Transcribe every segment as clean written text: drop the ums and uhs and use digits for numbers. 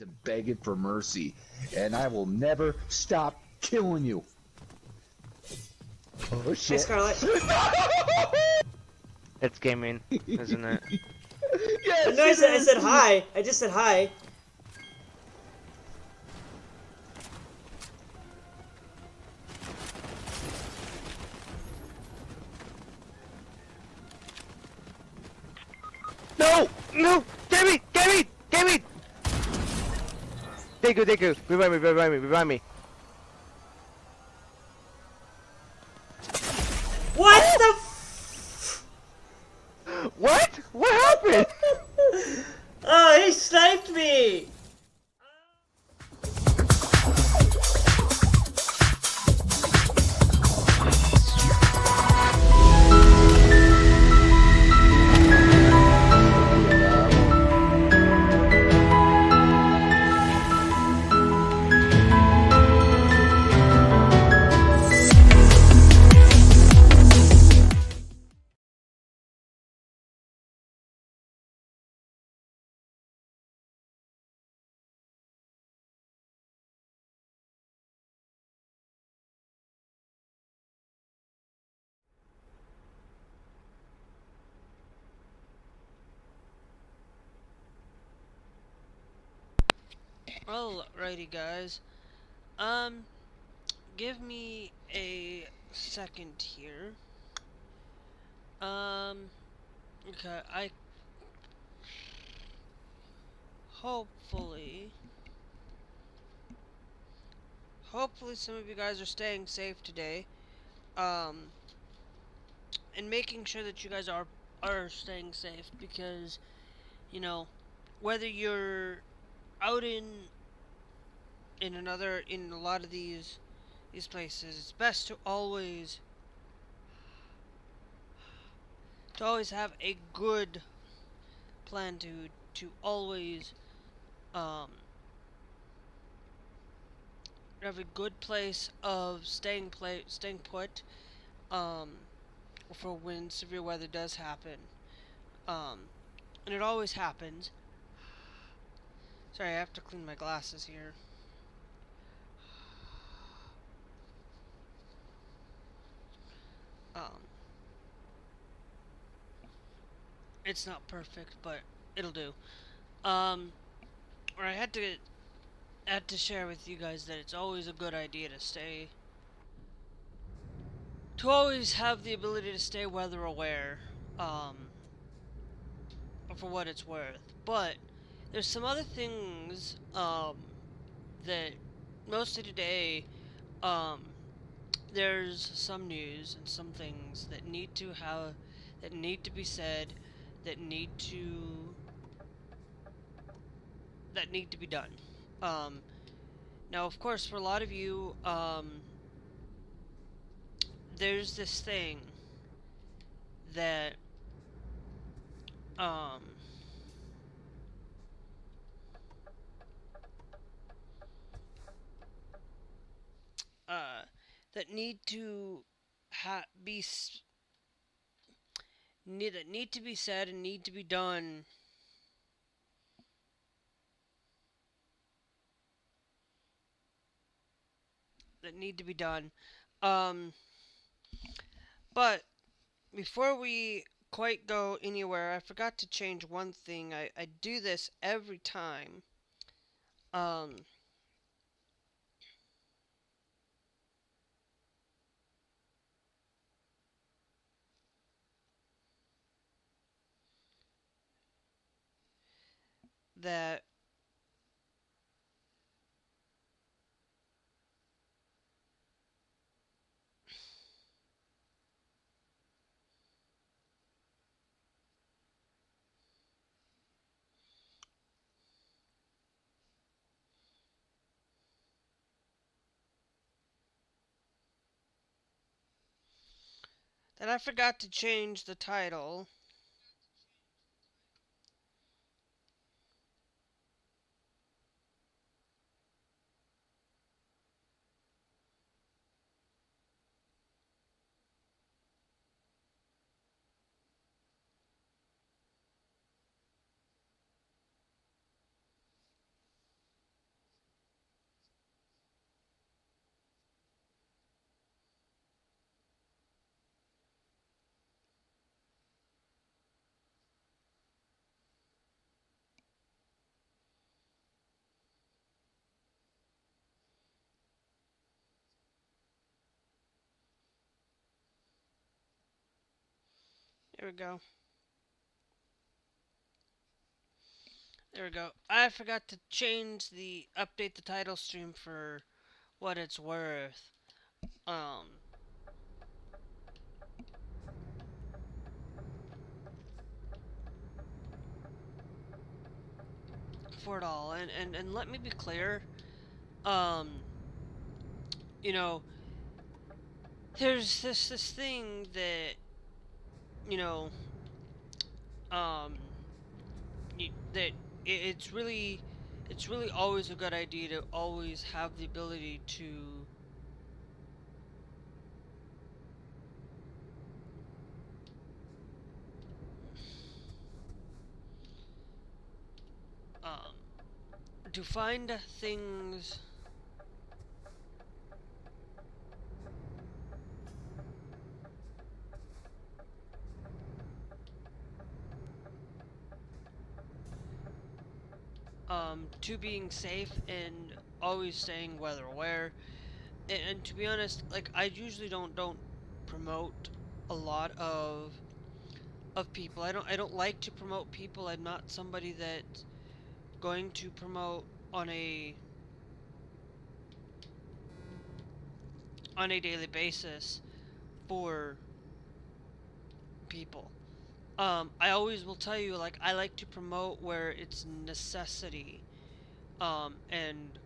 to begging for mercy, and I will never stop killing you. Oh shit. Hey, Scarlet. It's gaming, isn't it? Yes, No, I it is. said hi. I just said hi. No! No! Gaming! Gaming! Gaming! Deku, Deku! Revive me, revive me, revive me. What the What? What happened? Oh, he sniped me! Alrighty, guys. Give me a second here. Okay, hopefully some of you guys are staying safe today. And making sure that you guys are staying safe, because, you know, whether you're out in a lot of these places, it's best to always have a good plan, to always have a good place of staying put, for when severe weather does happen. And it always happens. Sorry, I have to clean my glasses here. It's not perfect, but it'll do. Or I had to share with you guys that it's always a good idea to always have the ability to stay weather aware, for what it's worth. But there's some other things, that mostly today, there's some news and some things that need to be said, that need to be done. Now, of course, for a lot of you, there's this thing that, that need to need to be said and need to be done. That need to be done. But before we quite go anywhere, I forgot to change one thing. I do this every time. That I forgot to change the title. There we go. There we go. I forgot to update the title stream for what it's worth. For it all, and let me be clear. You know, there's this thing that, you know, that it's really always a good idea to always have the ability to find things to being safe and always staying weather aware. And to be honest, like, I usually don't promote a lot of people. I don't like to promote people. I'm not somebody that's going to promote on a daily basis for people. I always will tell you, like, I like to promote where it's necessity. And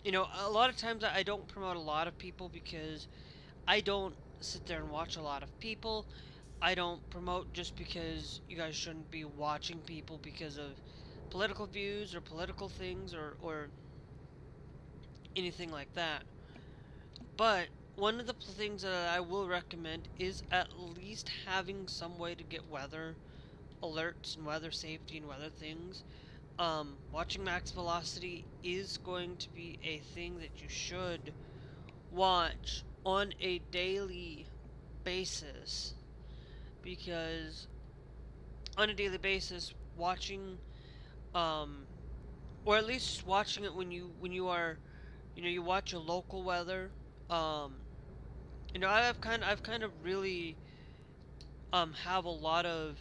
you know, a lot of times I don't promote a lot of people because I don't sit there and watch a lot of people. I don't promote just because you guys shouldn't be watching people because of political views or political things or anything like that. But one of the things that I will recommend is at least having some way to get weather alerts and weather safety and weather things. Watching max velocity is going to be a thing that you should watch on a daily basis, because on a daily basis, watching, or at least watching it when you are, you know, you watch your local weather. You know, I've kind of really have a lot of,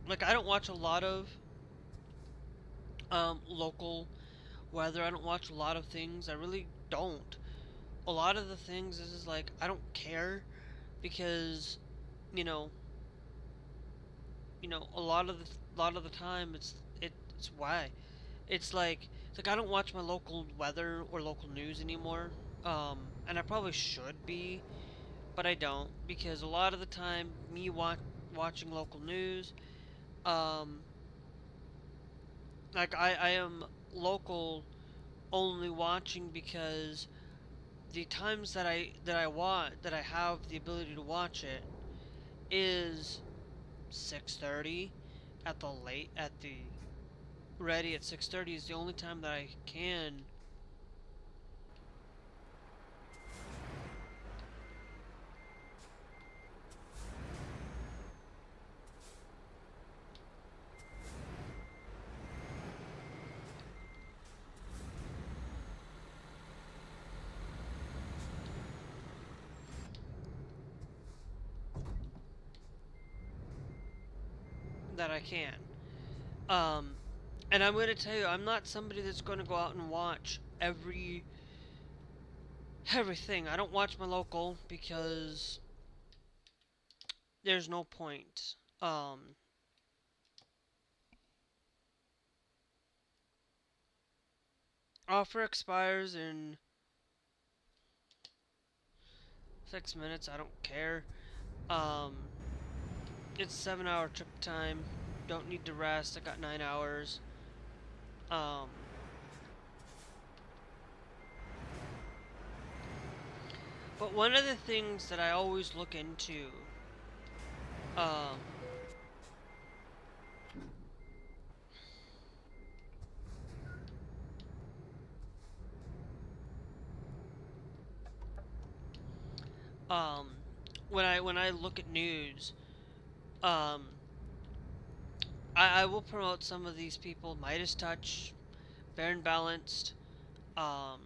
like, I don't watch a lot of local weather. I don't watch a lot of things. I really don't. A lot of the things is like I don't care, because you know a lot of the time it's why it's like I don't watch my local weather or local news anymore. And I probably should be, but I don't, because a lot of the time me watching local news, um like I am local only watching because the times that I have the ability to watch it is 6:30 at the ready at 6:30 is the only time that I can that I can. Um, and I'm going to tell you, I'm not somebody that's going to go out and watch everything. I don't watch my local because there's no point. Offer expires in 6 minutes. I don't care. Um, it's 7-hour trip time. Don't need to rest. I got 9 hours. Um, but one of the things that I always look into, um, um, when I look at news, um, I will promote some of these people. Midas Touch, Fair and Balanced, um,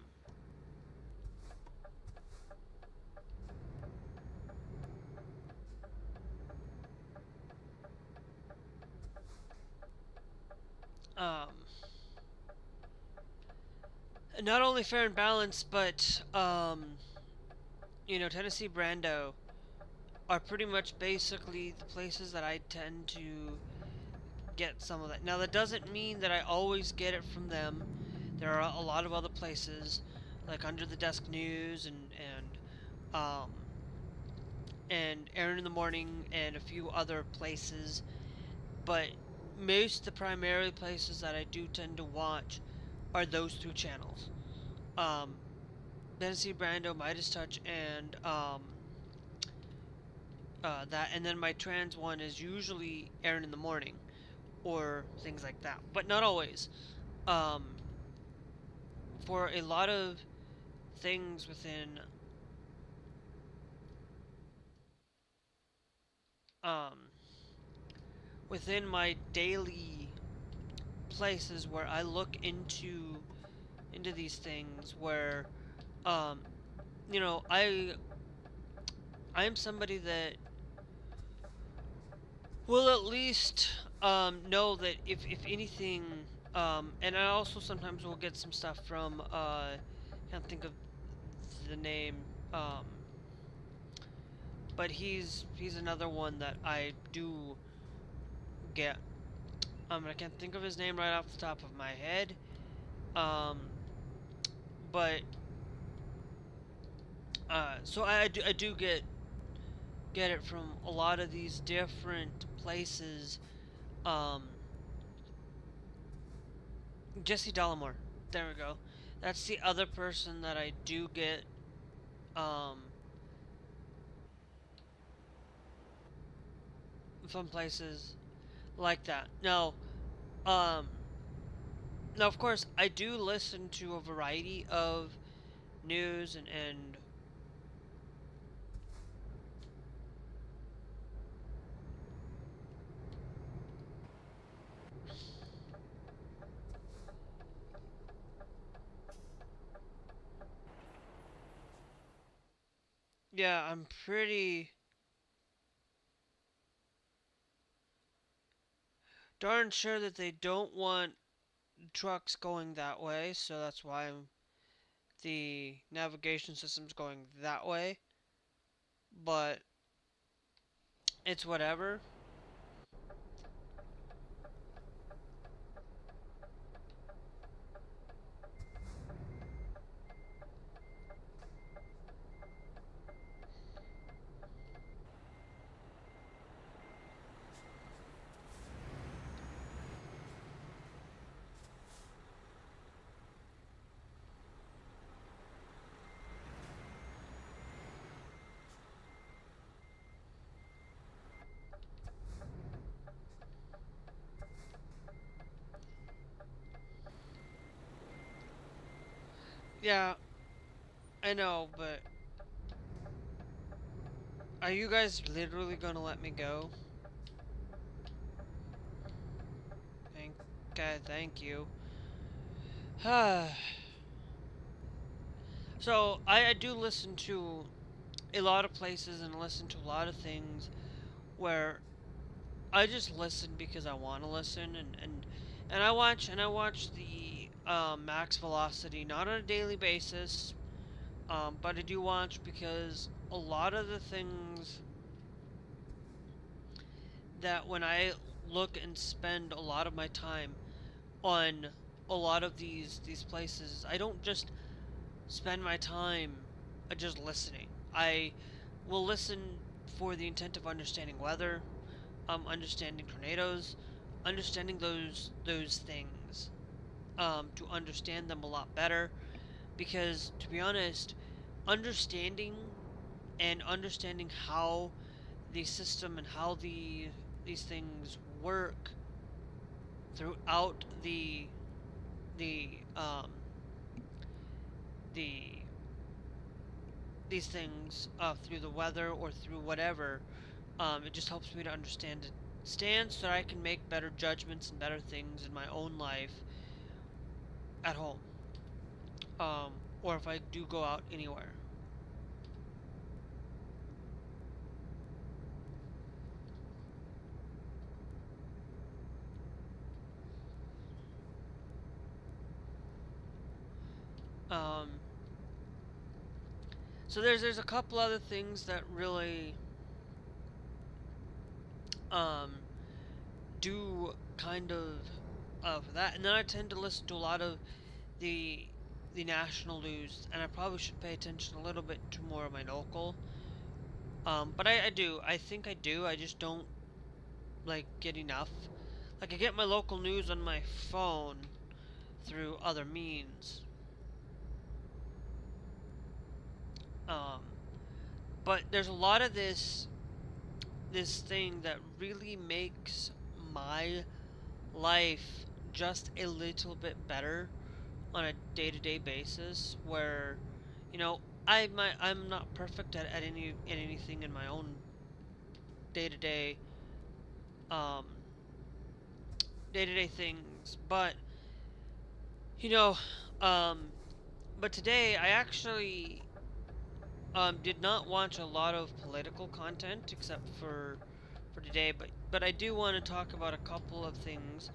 not only fair and balanced, but you know, Tennessee Brando are pretty much basically the places that I tend to get some of that. Now that doesn't mean that I always get it from them. There are a lot of other places, like Under the Desk News um, and Aaron in the Morning and a few other places. But most the primary places that I do tend to watch are those two channels. Um, Tennessee Brando, Midas Touch, and that, and then my trans one is usually Aaron in the Morning or things like that, but not always. Um, for a lot of things um, within my daily places where I look into these things, where um, you know, I am somebody that will at least know that if anything, and I also sometimes will get some stuff from can't think of the name, um, but he's another one that I do get. I can't think of his name right off the top of my head, um, but so I do get it from a lot of these different places. Um, Jesse Dollamore. There we go. That's the other person that I do get um, from places like that. Um, now of course I do listen to a variety of news and yeah, I'm pretty darn sure that they don't want trucks going that way, so that's why the navigation system's going that way. But it's whatever. Yeah, I know, but are you guys literally gonna let me go? Thank God, thank you. So I do listen to a lot of places and listen to a lot of things where I just listen because I want to listen, and I watch the max velocity not on a daily basis, but I do watch because a lot of the things that when I look and spend a lot of my time on a lot of these places, I don't just spend my time just listening. I will listen for the intent of understanding weather, understanding tornadoes, understanding those things, to understand them a lot better. Because to be honest, understanding understanding how the system and how these things work throughout the the these things through the weather or through whatever, it just helps me to understand it stand so that I can make better judgments and better things in my own life at home, um, or if I do go out anywhere. Um, so there's a couple other things that really um, do kind of that, and then I tend to listen to a lot of the national news, and I probably should pay attention a little bit to more of my local. But I do. I think I do. I just don't like get enough. Like I get my local news on my phone through other means. Um, but there's a lot of this thing that really makes my life just a little bit better on a day-to-day basis, where you know I'm not perfect at anything in my own day-to-day um day-to-day things, but you know um but today I actually did not watch a lot of political content except for today, but I do want to talk about a couple of things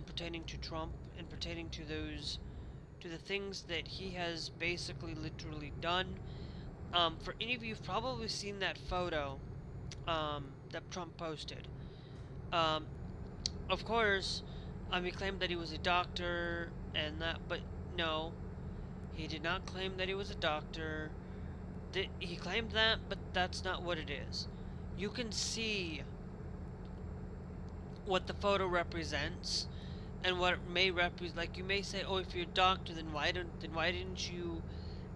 pertaining to Trump and pertaining to the things that he has basically literally done. For any of you, you've probably seen that photo that Trump posted. Um, of course, he claimed that he was a doctor and that, but no, he did not claim that he was a doctor. He claimed that, but that's not what it is. You can see what the photo represents and what it may represent. Like you may say, "Oh, if you're a doctor, then why didn't you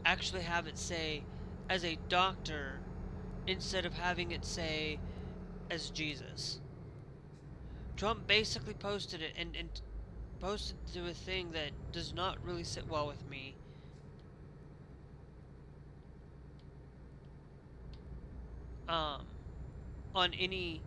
actually have it say as a doctor instead of having it say as Jesus?" Trump basically posted it and posted to a thing that does not really sit well with me. Um, on any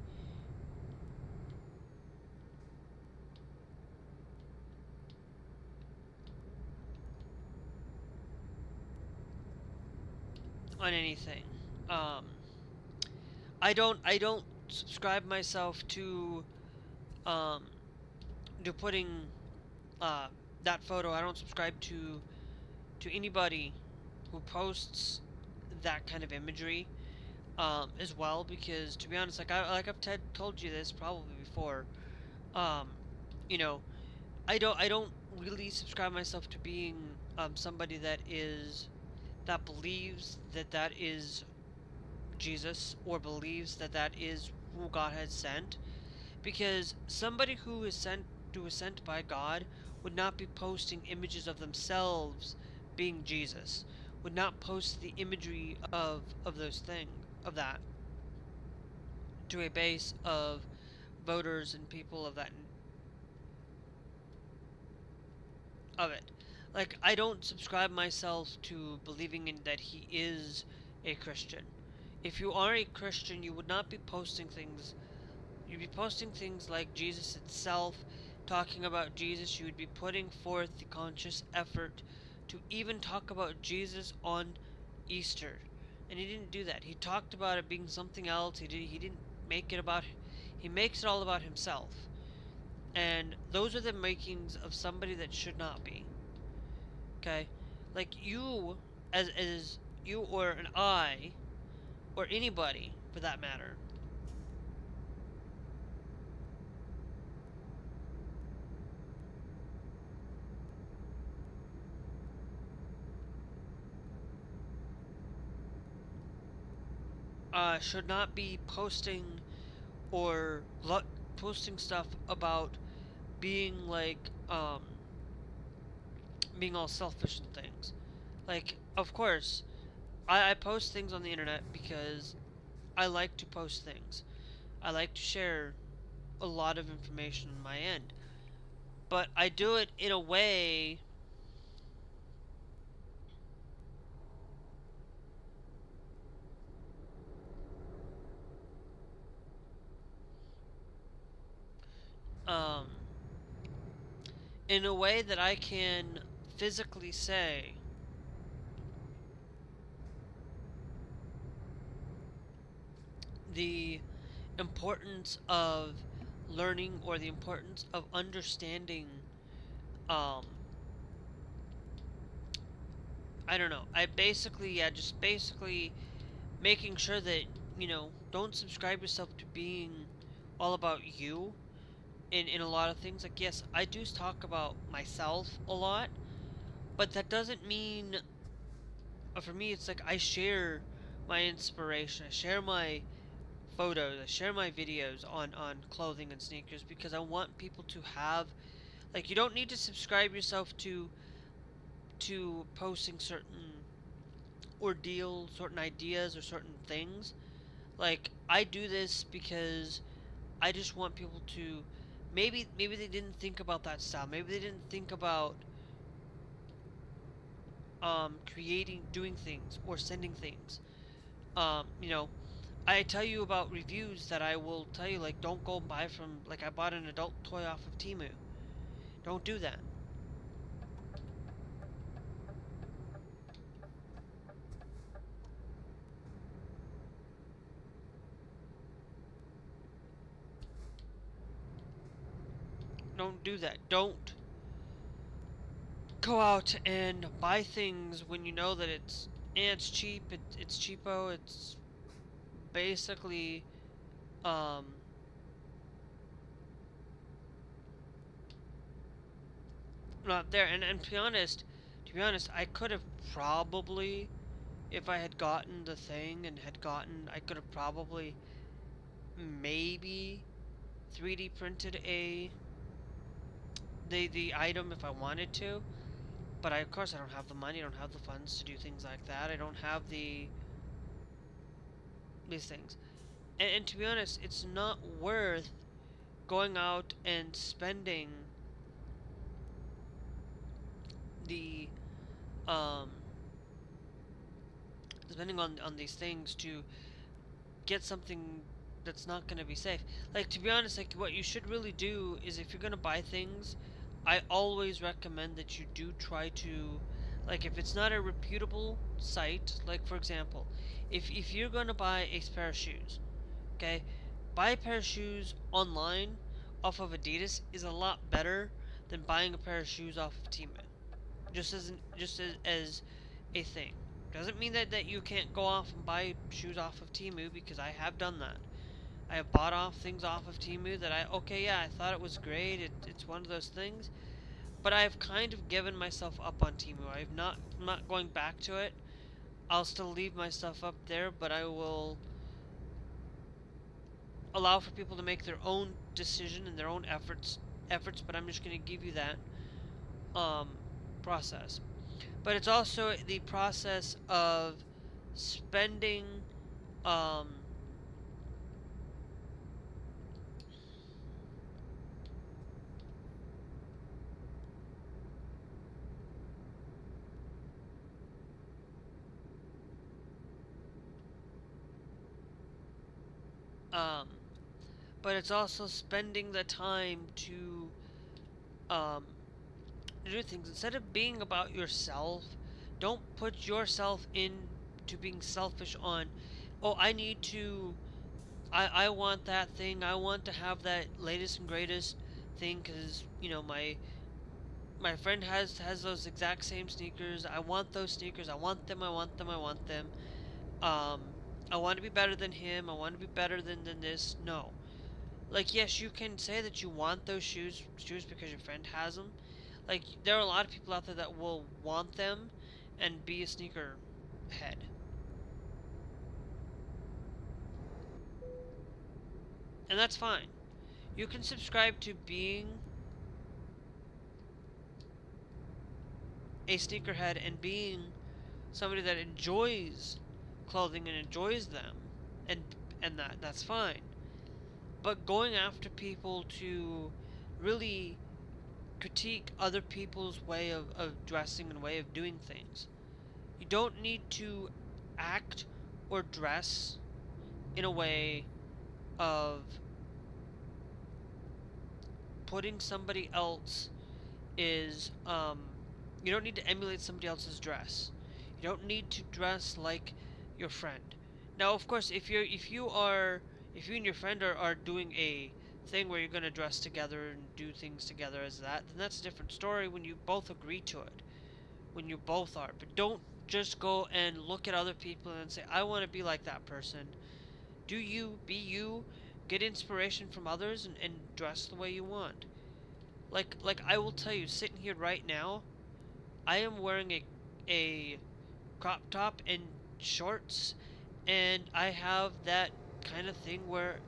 on anything. Um, I don't subscribe myself um to putting uh that photo. I don't subscribe to anybody who posts that kind of imagery as well, because to be honest, I've told you this probably before. Um, you know, I don't really subscribe myself to being somebody that believes that is Jesus, or believes that is who God has sent, because somebody who is sent by God would not be posting images of themselves being Jesus, would not post the imagery of those things, of that, to a base of voters and people of it. Like, I don't subscribe myself to believing in that he is a Christian. If you are a Christian, you would not be posting things. You'd be posting things like Jesus itself, talking about Jesus. You would be putting forth the conscious effort to even talk about Jesus on Easter. And he didn't do that. He talked about it being something else. He didn't make it about, he makes it all about himself. And those are the makings of somebody that should not be. Okay? Like you, as you or an I, or anybody for that matter, should not be posting or posting stuff about being like being all selfish and things. Like, of course, I post things on the internet because I like to post things. I like to share a lot of information on my end. But I do it in a way um that I can physically say the importance of learning, or the importance of understanding um, I don't know. I basically, yeah, just basically making sure that, don't subscribe yourself to being all about you in a lot of things. Like, yes, I do talk about myself a lot, but that doesn't mean, for me, it's like I share my inspiration, I share my photos, I share my videos on clothing and sneakers because I want people to have, like, you don't need to subscribe yourself to posting certain ordeals, certain ideas, or certain things. Like, I do this because I just want people to, maybe they didn't think about that style. Maybe they didn't think about creating, doing things, or sending things. You know, I tell you about reviews that I will tell you, like, don't go buy from, like, I bought an adult toy off of Temu. Don't do that. Don't do that. Don't go out and buy things when you know that it's cheap, it's cheapo, it's basically um not there. And to be honest, I could have probably, if I had gotten the thing and I could have probably maybe 3D printed the item if I wanted to. But of course I don't have the money, I don't have the funds to do things like that. I don't have these things. And to be honest, it's not worth going out and the um spending on these things to get something that's not going to be safe. Like, to be honest, like, what you should really do is, if you're going to buy things, I always recommend that you do try to, like, if it's not a reputable site, like, for example, if you're going to buy a pair of shoes, okay, buy a pair of shoes online off of Adidas is a lot better than buying a pair of shoes off of Temu. Just as a thing. Doesn't mean that you can't go off and buy shoes off of Temu, because I have done that. I have bought off things off of Temu that okay, yeah, I thought it was great, it's one of those things, but I've kind of given myself up on Temu. I'm not going back to it. I'll still leave my stuff up there, but I will allow for people to make their own decision and their own efforts, but I'm just going to give you that process. But it's also the process of spending um, but it's also spending the time to do things instead of being about yourself. Don't put yourself into being selfish on, oh, I want that thing, I want to have that latest and greatest thing because, my friend has those exact same sneakers. I want those sneakers. I want them. I want them. I want them. Um, I want to be better than him. I want to be better than this. No. Like, yes, you can say that you want those shoes because your friend has them. Like, there are a lot of people out there that will want them and be a sneaker head. And that's fine. You can subscribe to being a sneakerhead and being somebody that enjoys clothing and enjoys them, and that's fine. But going after people to really critique other people's way of dressing and way of doing things, you don't need to act or dress in a way of putting somebody else is you don't need to emulate somebody else's dress. You don't need to dress like your friend. Now, of course, if you and your friend are doing a thing where you're gonna dress together and do things together as that, then that's a different story when you both agree to it. When you both are. But just go and look at other people and say, I want to be like that person. Do you, be you, get inspiration from others and dress the way you want. Like I will tell you, sitting here right now, I am wearing a crop top and shorts, and I have that kind of thing where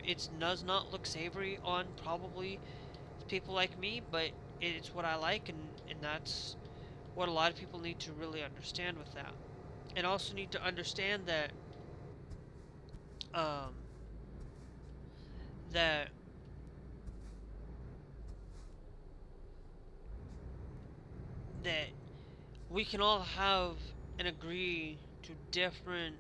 it does not look savory on probably people like me, but it's what I like, and that's what a lot of people need to really understand with that. And also need to understand that um that that we can all have and agree to different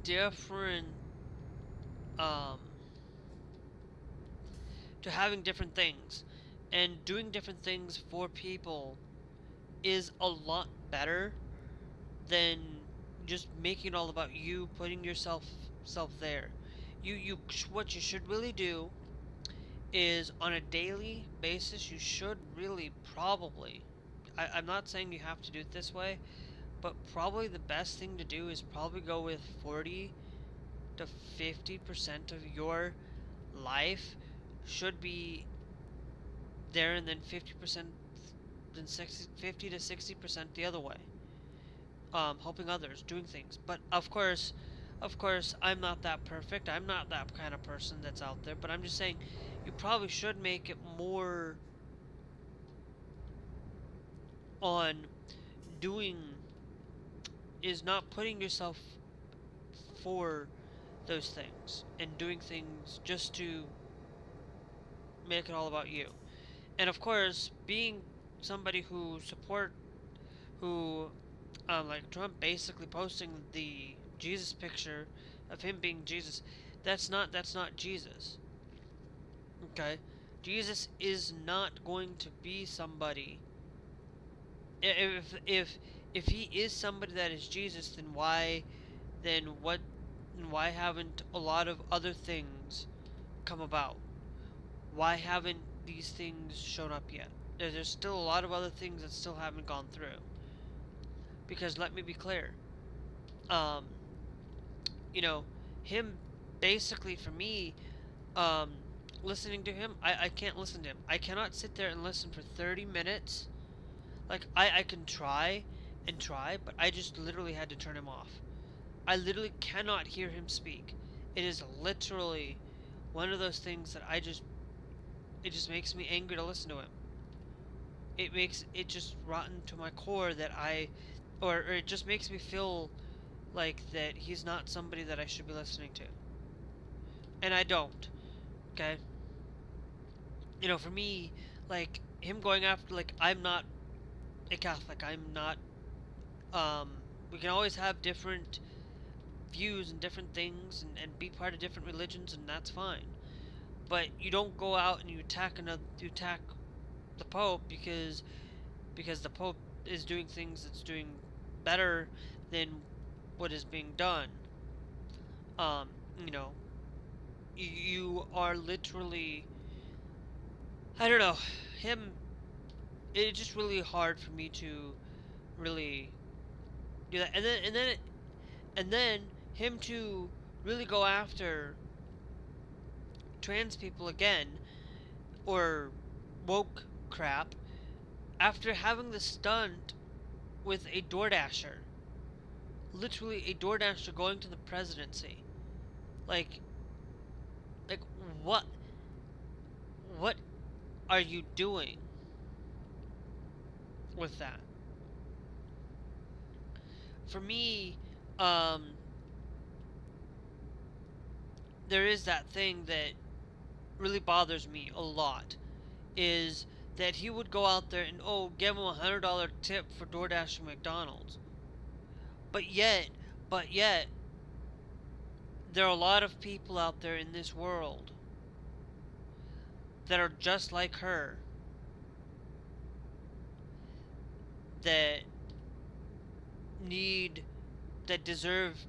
different um to having different things, and doing different things for people is a lot better than just making it all about you, putting yourself there. You what you should really do is on a daily basis you should really probably, I'm not saying you have to do it this way, but probably the best thing to do is probably go with 40 to 50% of your life should be there, and then 50%, then 50 to 60% the other way. Helping others, doing things. But of course, I'm not that perfect. I'm not that kind of person that's out there. But I'm just saying, you probably should make it more on doing, is not putting yourself for those things and doing things just to make it all about you. And of course, being somebody who like Trump basically posting the Jesus picture of him being Jesus, that's not Jesus. Okay? Jesus is not going to be somebody, if he is somebody that is Jesus, then why haven't a lot of other things come about? Why haven't these things shown up yet? There's still a lot of other things that still haven't gone through. Because let me be clear, um, you know, him basically for me, um, listening to him, I can't listen to him. I cannot sit there and listen for 30 minutes. Like, I can try and try, but I just literally had to turn him off. I literally cannot hear him speak. It is literally one of those things that it just makes me angry to listen to him. It makes it just rotten to my core that or it just makes me feel like that he's not somebody that I should be listening to. And I don't. Okay? You know, for me, like, him going after, like, I'm not a Catholic. I'm not, we can always have different views and different things and be part of different religions, and that's fine. But you don't go out and you attack the Pope because the Pope is doing things that's doing better than what is being done. You know, you are literally, I don't know, him. It's just really hard for me to really do that, and then him to really go after trans people again, or woke crap, after having the stunt with a DoorDasher. Literally a DoorDasher going to the presidency. Like what are you doing with that? For me, there is that thing that really bothers me a lot, is that he would go out there and give him $100 tip for DoorDashing McDonald's. But yet, there are a lot of people out there in this world that are just like her, that need that deserve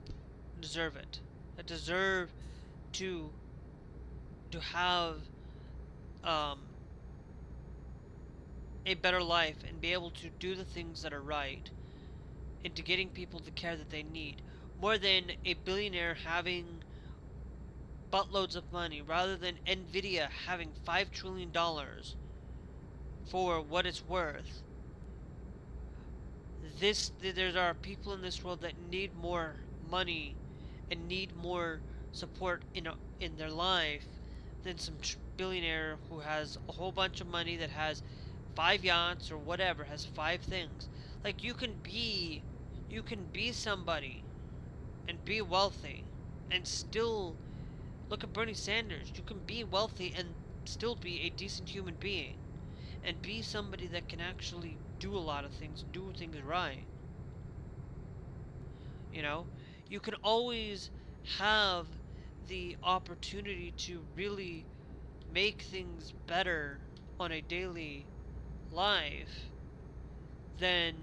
it, that deserve to have um, a better life and be able to do the things that are right, into getting people the care that they need, more than a billionaire having buttloads of money, rather than Nvidia having $5 trillion for what it's worth. There are people in this world that need more money and need more support in their life than some billionaire who has a whole bunch of money, that has 5 yachts or whatever, has 5 things. Like, you can be somebody and be wealthy and still look at Bernie Sanders. You can be wealthy and still be a decent human being and be somebody that can actually do a lot of things, do things right. You know, you can always have the opportunity to really make things better on a daily life than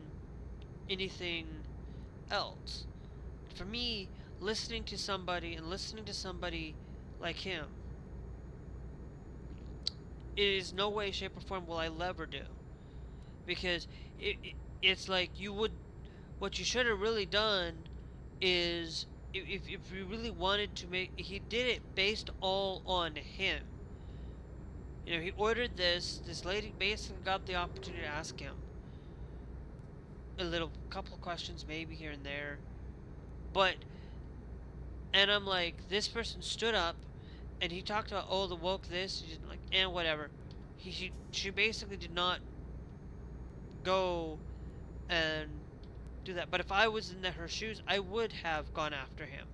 anything else. For me, listening to somebody like him is no way, shape, or form will I ever do. Because it's like what you should have really done is, if you really wanted to make, he did it based all on him. You know, he ordered this lady basically got the opportunity to ask him a couple of questions, maybe here and there. And I'm like, this person stood up and he talked about, oh, the woke this, like, and whatever. She basically did not go and do that. But if I was in her shoes, I would have gone after him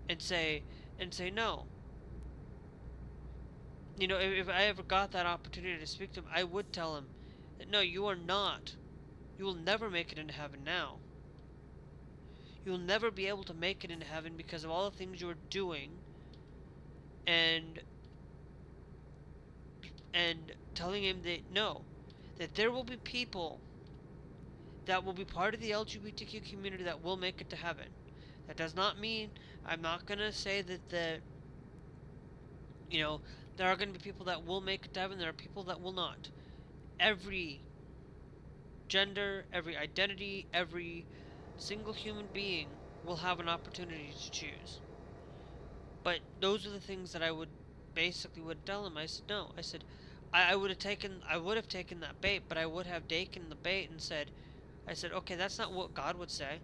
and say no. You know, if I ever got that opportunity to speak to him, I would tell him that no, you are not. You will never make it into heaven now. You will never be able to make it into heaven because of all the things you're doing, and telling him that no, that there will be people that will be part of the LGBTQ community that will make it to heaven. That does not mean, I'm not going to say that you know, there are going to be people that will make it to heaven, there are people that will not. Every gender, every identity, every single human being will have an opportunity to choose. But those are the things that I would tell him. I said no. I said I would have taken that bait, but I would have taken the bait and said, okay, that's not what God would say.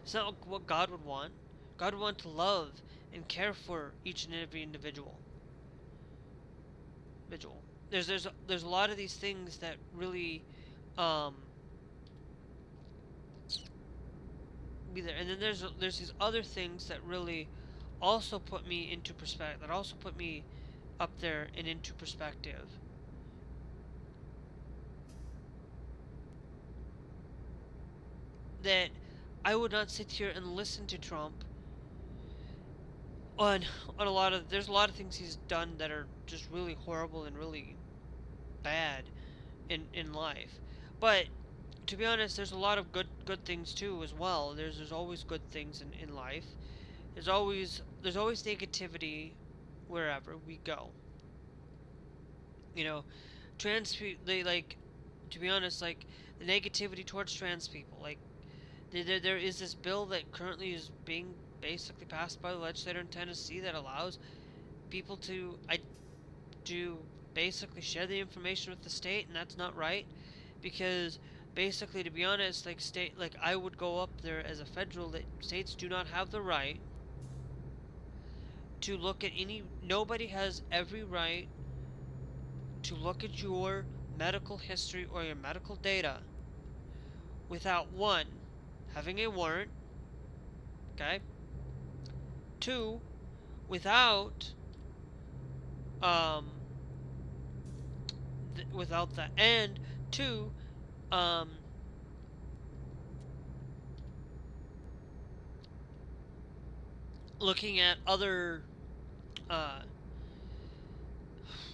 It's not what God would want. God would want to love and care for each and every individual. There's a lot of these things that really be there, and then there's these other things that really also put me into perspective. That also put me up there and into perspective. That I would not sit here and listen to Trump on a lot of, there's a lot of things he's done that are just really horrible and really bad in life. But to be honest, there's a lot of good things too as well. There's always good things in life. There's always negativity wherever we go. You know, to be honest, like, the negativity towards trans people, like, there is this bill that currently is being basically passed by the legislator in Tennessee that allows people to basically share the information with the state, and that's not right, because basically, to be honest, I would go up there as a federal, that states do not have the right to look at nobody has every right to look at your medical history or your medical data without, one, having a warrant, okay? Two, without without that, and two, looking at other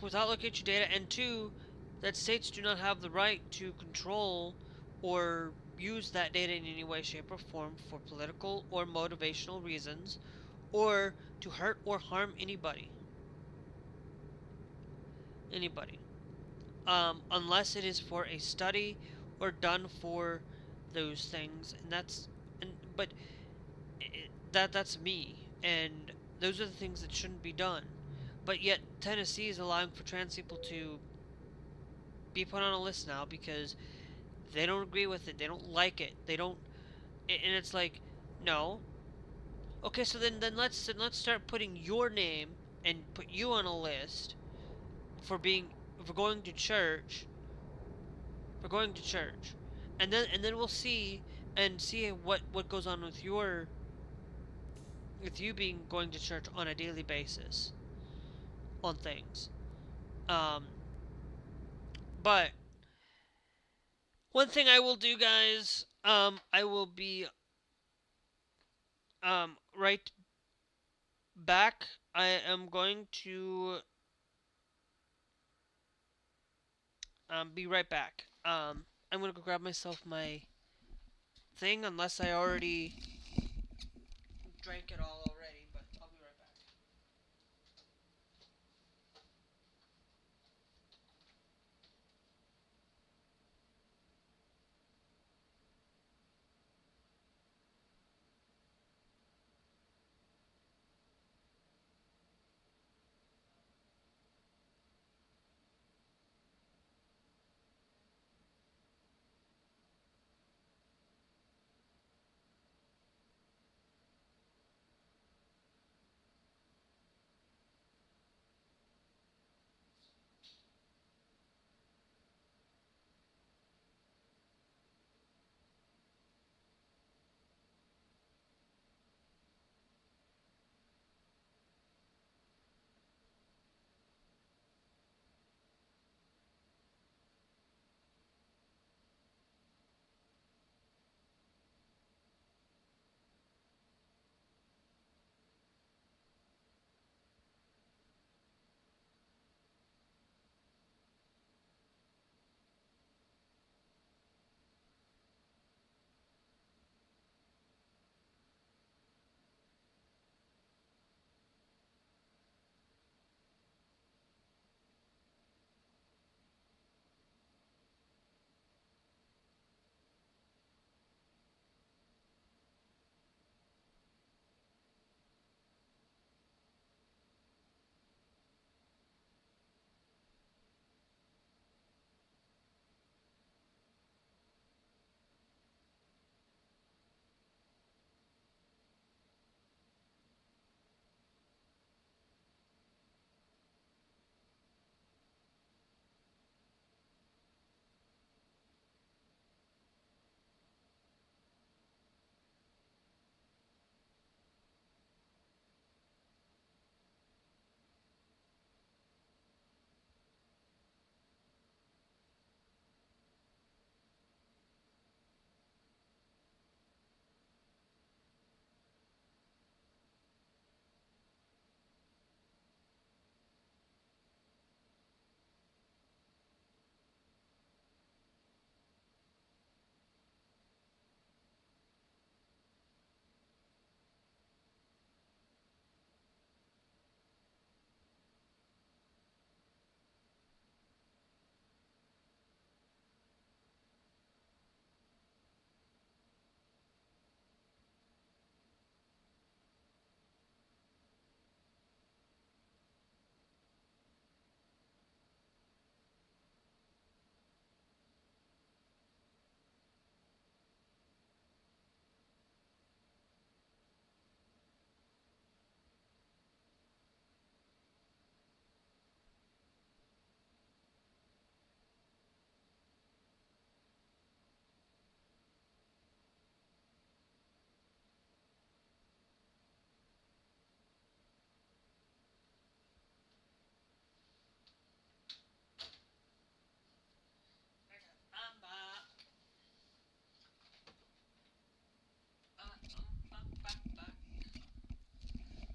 without looking at your data, and two, that states do not have the right to control or use that data in any way, shape, or form for political or motivational reasons, or to hurt or harm anybody. Anybody. Unless it is for a study or done for those things, and but that's me, and those are the things that shouldn't be done. But yet Tennessee is allowing for trans people to be put on a list now because they don't agree with it, they don't like it, they don't, and it's like, no. Okay, so then let's start putting your name and put you on a list for being for going to church, and then we'll see what goes on with you being going to church on a daily basis on things. Um, but one thing I will do, guys, I will be right back. I am going to be right back. I'm gonna go grab myself my thing, unless I already drank it all already. But I'll be right back.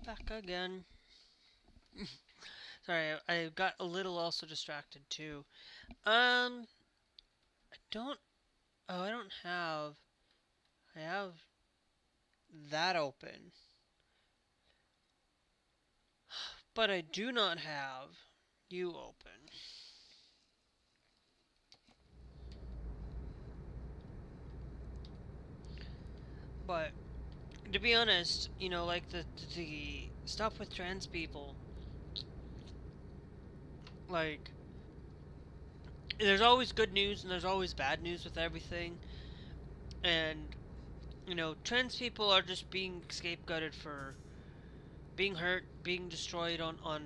I'm back again. Sorry, I got a little also distracted too. I don't Oh, I don't have. I have that open. But I do not have you open. But to be honest, you know, like the stuff with trans people, like there's always good news and there's always bad news with everything. And you know, trans people are just being scapegoated for being hurt, being destroyed on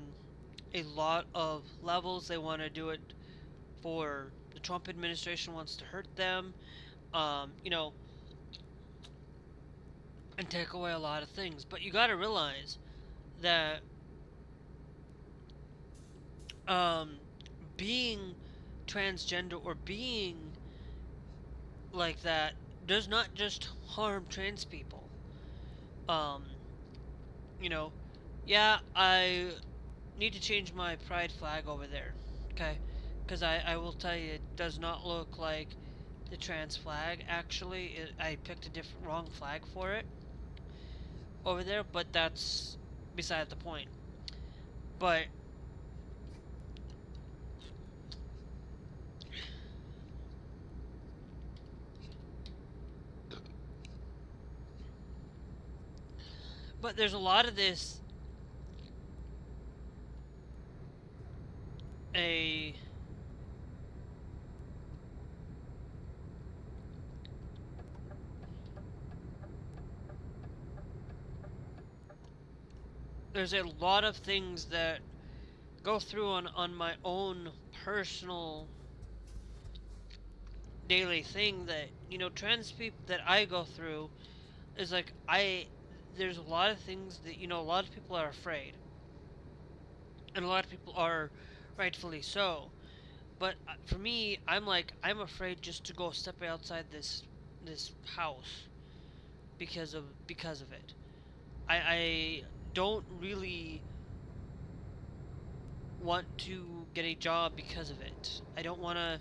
a lot of levels. They want to do it for the Trump administration wants to hurt them. You know, and take away a lot of things. But you got to realize that um, being transgender or being like that does not just harm trans people. Um, you know, yeah, I need to change my pride flag over there, okay? Because I will tell you, it does not look like the trans flag. Actually, I picked a different wrong flag for it over there, but that's beside the point. But there's a lot of this a there's a lot of things that go through on my own personal daily thing that, you know, trans people that I go through is like there's a lot of things that, you know, a lot of people are afraid and a lot of people are rightfully so, but for me, I'm afraid just to go step outside this house because of it. I don't really want to get a job because of it. I don't want to,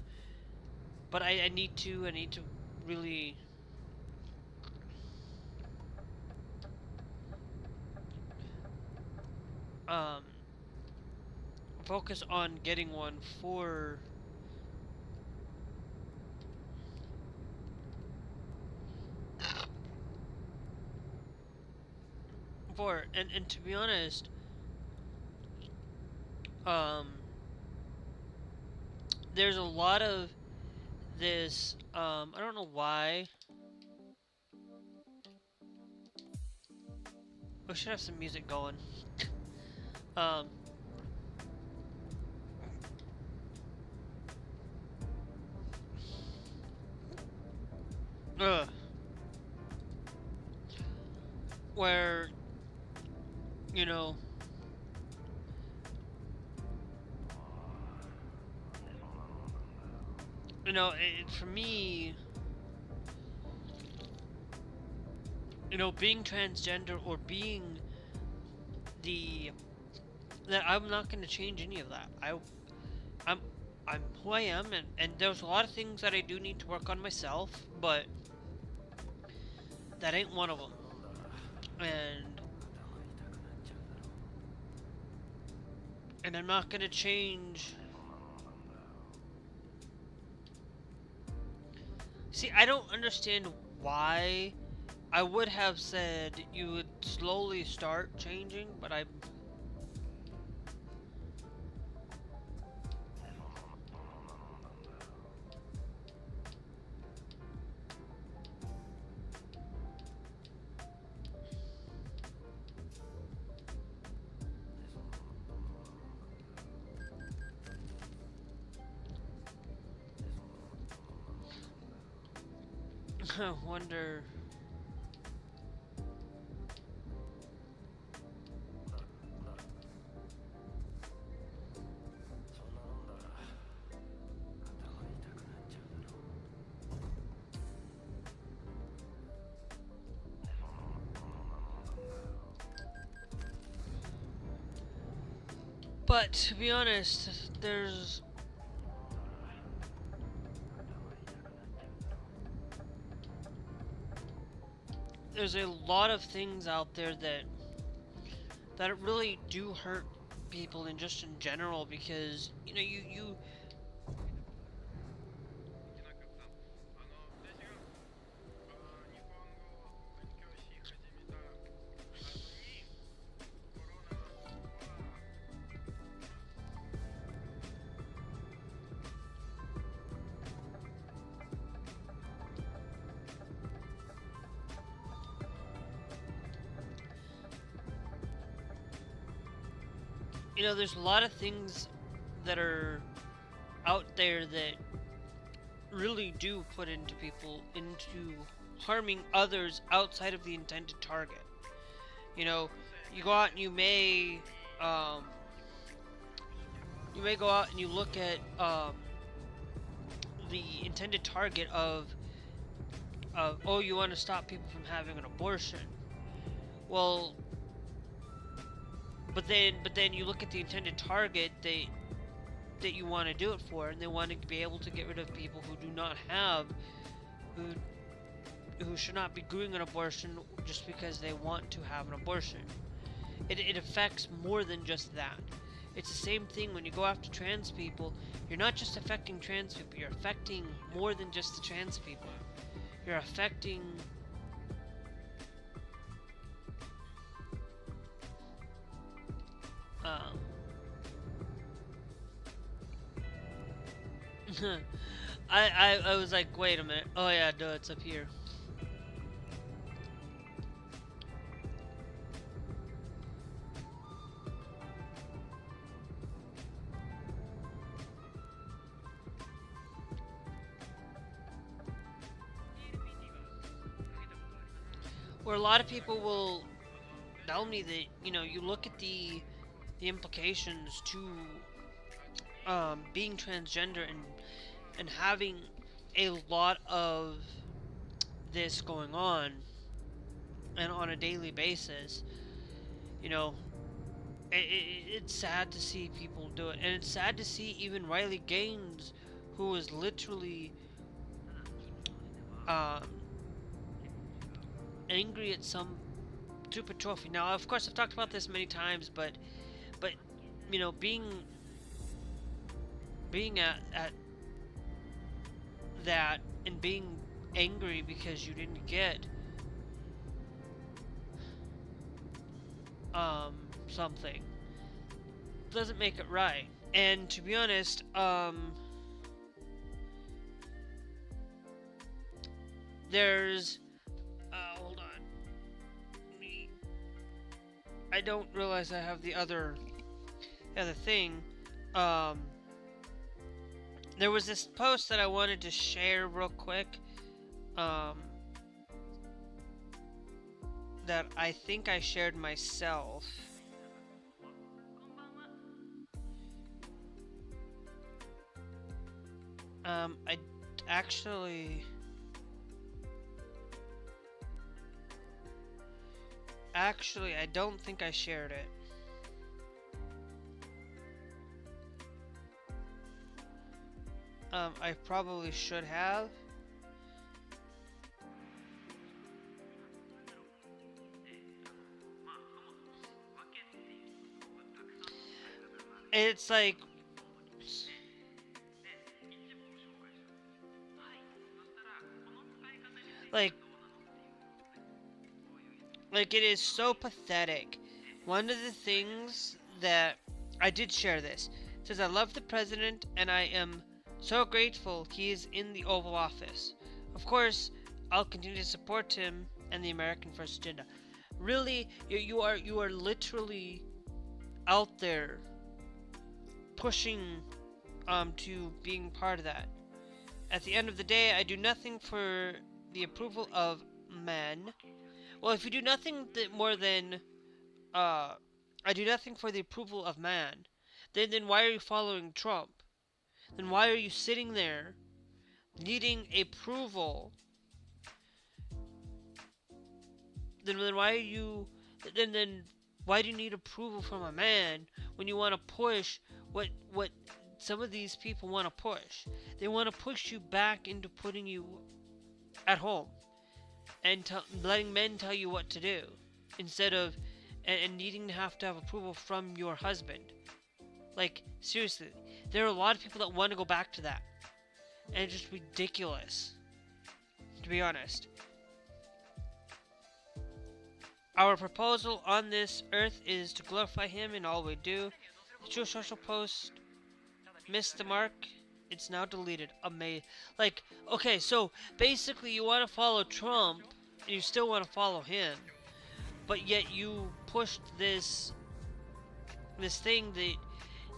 but I need to. I need to really um, focus on getting one and to be honest, um, there's a lot of this. I don't know why. We should have some music going. um, ugh, where you know. You know, for me, you know, being transgender or being the that I'm not going to change any of that. I'm I'm who I am, and there's a lot of things that I do need to work on myself, but that ain't one of them. And I'm not going to change. See, I don't understand why. I would have said you would slowly start changing, but I wonder. But to be honest, there's there's a lot of things out there that really do hurt people and just in general, because you know you you know there's a lot of things that are out there that really do put into people into harming others outside of the intended target. You know, you go out and um, you may go out and you look at the intended target of oh, you want to stop people from having an abortion. Well, but then you look at the intended target that you want to do it for, and they want to be able to get rid of people who do not have, who should not be doing an abortion just because they want to have an abortion. It affects more than just that. It's the same thing when you go after trans people. You're not just affecting trans people, you're affecting more than just the trans people. You're affecting I was like, wait a minute. Oh yeah, no, it's up here. Where a lot of people will tell me that, you know, you look at the implications to being transgender and having a lot of this going on and on a daily basis. You know, it's sad to see people do it, and it's sad to see even Riley Gaines, who was literally angry at some stupid trophy. Now, of course, I've talked about this many times, but you know, being at that and being angry because you didn't get something doesn't make it right. And to be honest, there's hold on, I don't realize I have the other thing. There was this post that I wanted to share real quick, that I think I shared myself. I actually I don't think I shared it. I probably should have. It's like it is so pathetic. One of the things that I did share this, it says, I love the president and I am so grateful he is in the Oval Office. Of course, I'll continue to support him and the American First Agenda. Really, you are literally out there pushing to being part of that. At the end of the day, I do nothing for the approval of men. Well, if you do nothing more than I do nothing for the approval of man, then why are you following Trump? Then why are you sitting there needing approval? Then why are you then why do you need approval from a man when you want to push what some of these people want to push? They want to push you back into putting you at home. and letting men tell you what to do instead of and needing to have approval from your husband. Like, seriously, there are a lot of people that want to go back to that, and it's just ridiculous, to be honest. Our proposal on this earth is to glorify him in all we do. The True Social post missed the mark. It's now deleted. Like, okay, so basically you want to follow Trump, and you still want to follow him, but yet you pushed this thing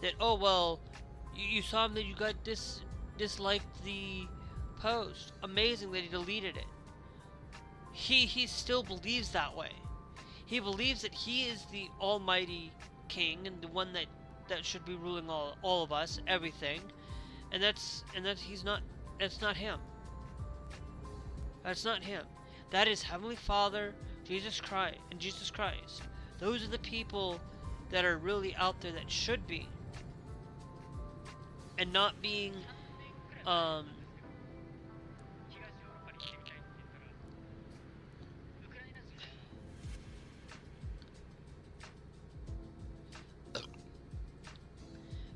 that oh well, you saw him that you got disliked the post. Amazing that he deleted it. He still believes that way. He believes that he is the almighty king and the one that should be ruling all of us, everything. And that's he's not. That's not him. That's not him. That is Heavenly Father, Jesus Christ, and Jesus Christ. Those are the people that are really out there that should be, and not being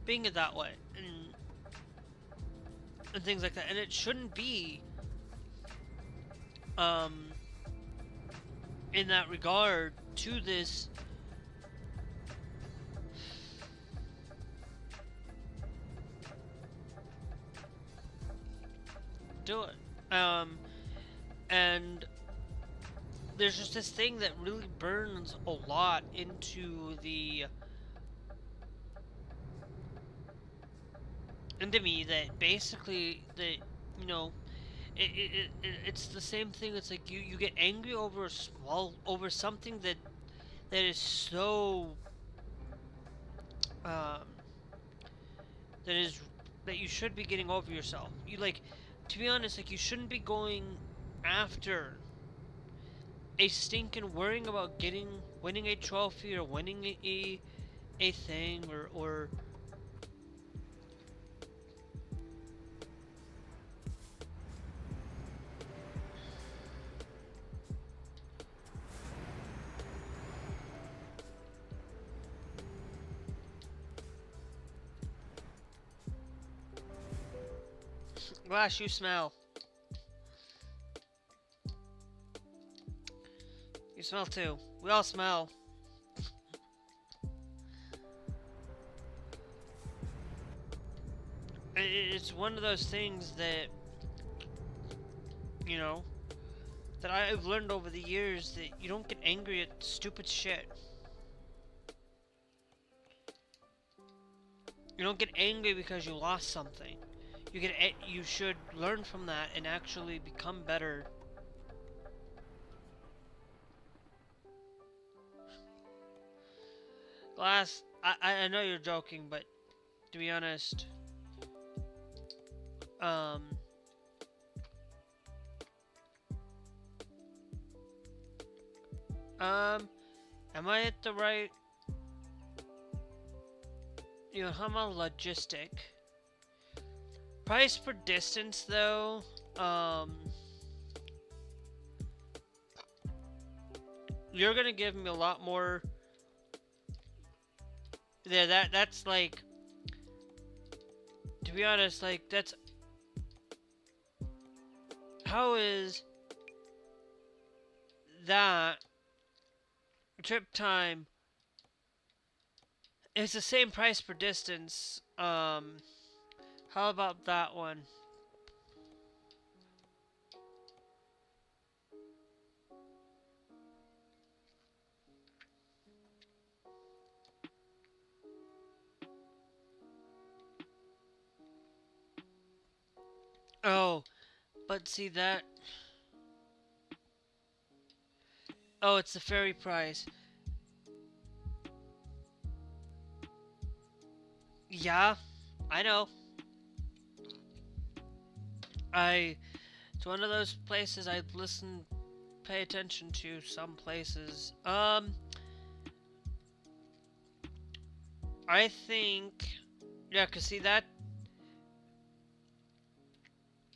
being it that way and things like that. And it shouldn't be in that regard to this do it. And there's just this thing that really burns a lot into me, that basically that, you know, it's the same thing. It's like you get angry over something that is so that you should be getting over yourself. You, like, to be honest, like, you shouldn't be going after a stinking worrying about winning a trophy or winning a thing or Glass, you smell. You smell too. We all smell. It's one of those things that, you know, that I've learned over the years, that you don't get angry at stupid shit. You don't get angry because you lost something. You should learn from that and actually become better. Glass, I know you're joking, but to be honest, am I at the right, you know, how am I logistic? Price per distance, though, you're gonna give me a lot more. Yeah, that's like, to be honest, like, that's, how is that trip time? It's the same price per distance. How about that one? Oh, but see that. Oh, it's the ferry price. Yeah, I know. It's one of those places I pay attention to some places. I think, yeah, 'cause see that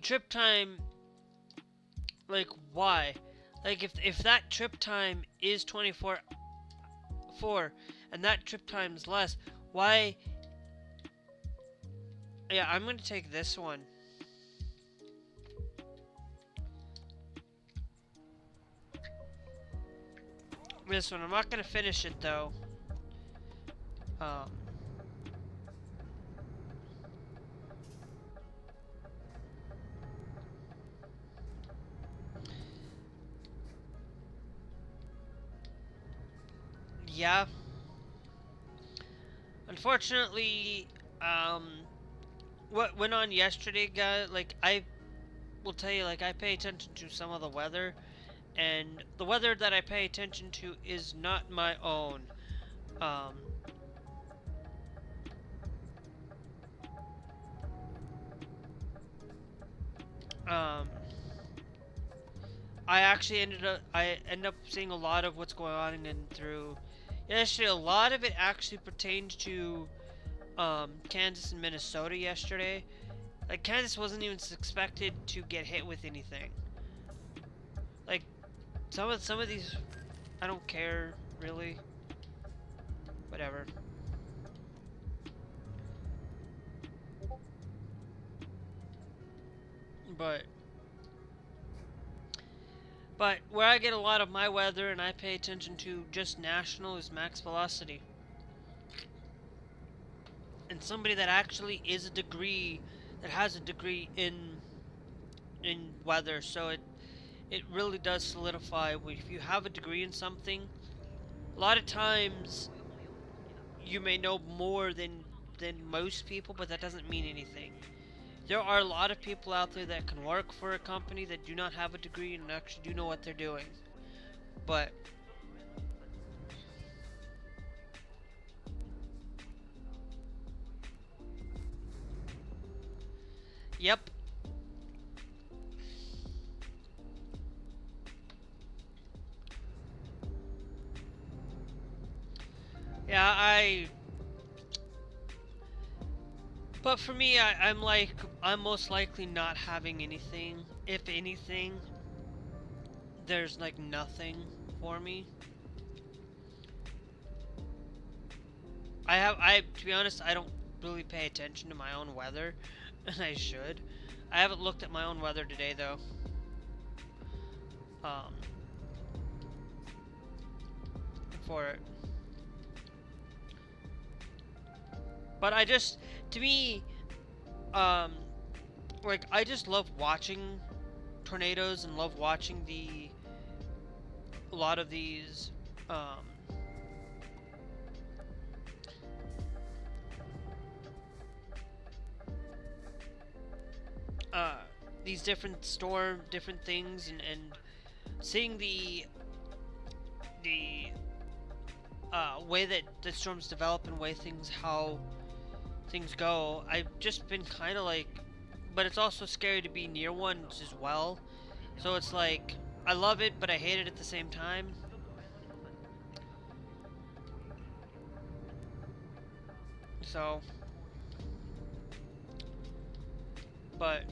trip time, like, why? Like if that trip time is 24 and that trip time is less, why? Yeah, I'm gonna take this one. This one. I'm not gonna finish it though. Um. Yeah. Unfortunately, what went on yesterday, guys, like, I will tell you, like, I pay attention to some of the weather, and the weather that I pay attention to is not my own. Um, um, I end up seeing a lot of what's going on and through, yesterday, a lot of it actually pertained to, Kansas and Minnesota yesterday. Like, Kansas wasn't even expected to get hit with anything. Like, some of these, I don't care, really. Whatever. But where I get a lot of my weather and I pay attention to just national is max velocity. And somebody that actually is a degree, that has a degree in weather, so it really does solidify. If you have a degree in something, a lot of times you may know more than most people, but that doesn't mean anything. There are a lot of people out there that can work for a company that do not have a degree and actually do know what they're doing. But yep. Yeah, but for me, I'm like, I'm most likely not having anything. If anything, there's like nothing for me. To be honest, I don't really pay attention to my own weather, and I should. I haven't looked at my own weather today, though. Um, for it. But to me, um, like, I just love watching tornadoes and love watching a lot of um, uh, these different different things, and seeing the way that the storms develop and how things go. I've just been kind of like, but it's also scary to be near one as well. So it's like, I love it, but I hate it at the same time. So, but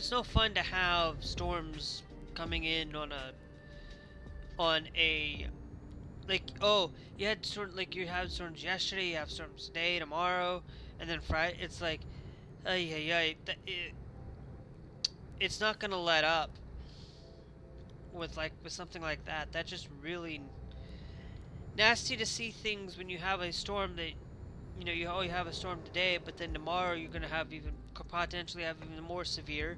it's no fun to have storms coming in on a like, oh, you had storms yesterday, you have storms today, tomorrow, and then Friday. It's like, it's not gonna let up with something like that. That's just really nasty to see things when you have a storm that, you have a storm today, but then tomorrow you're gonna have could potentially have even more severe,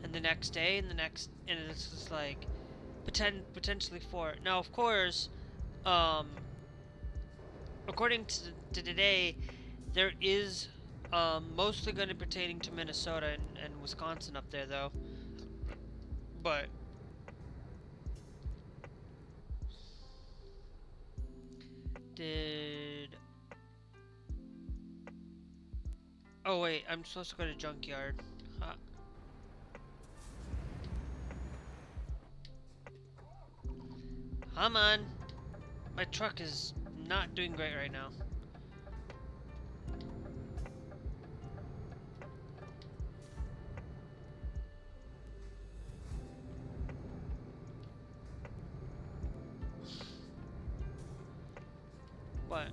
and the next day, and it's just like potentially for it. Now, of course, um, according to today, there is mostly going to be pertaining to Minnesota and Wisconsin up there, though. But did oh wait, I'm supposed to go to junkyard. Huh. Come on. My truck is not doing great right now. But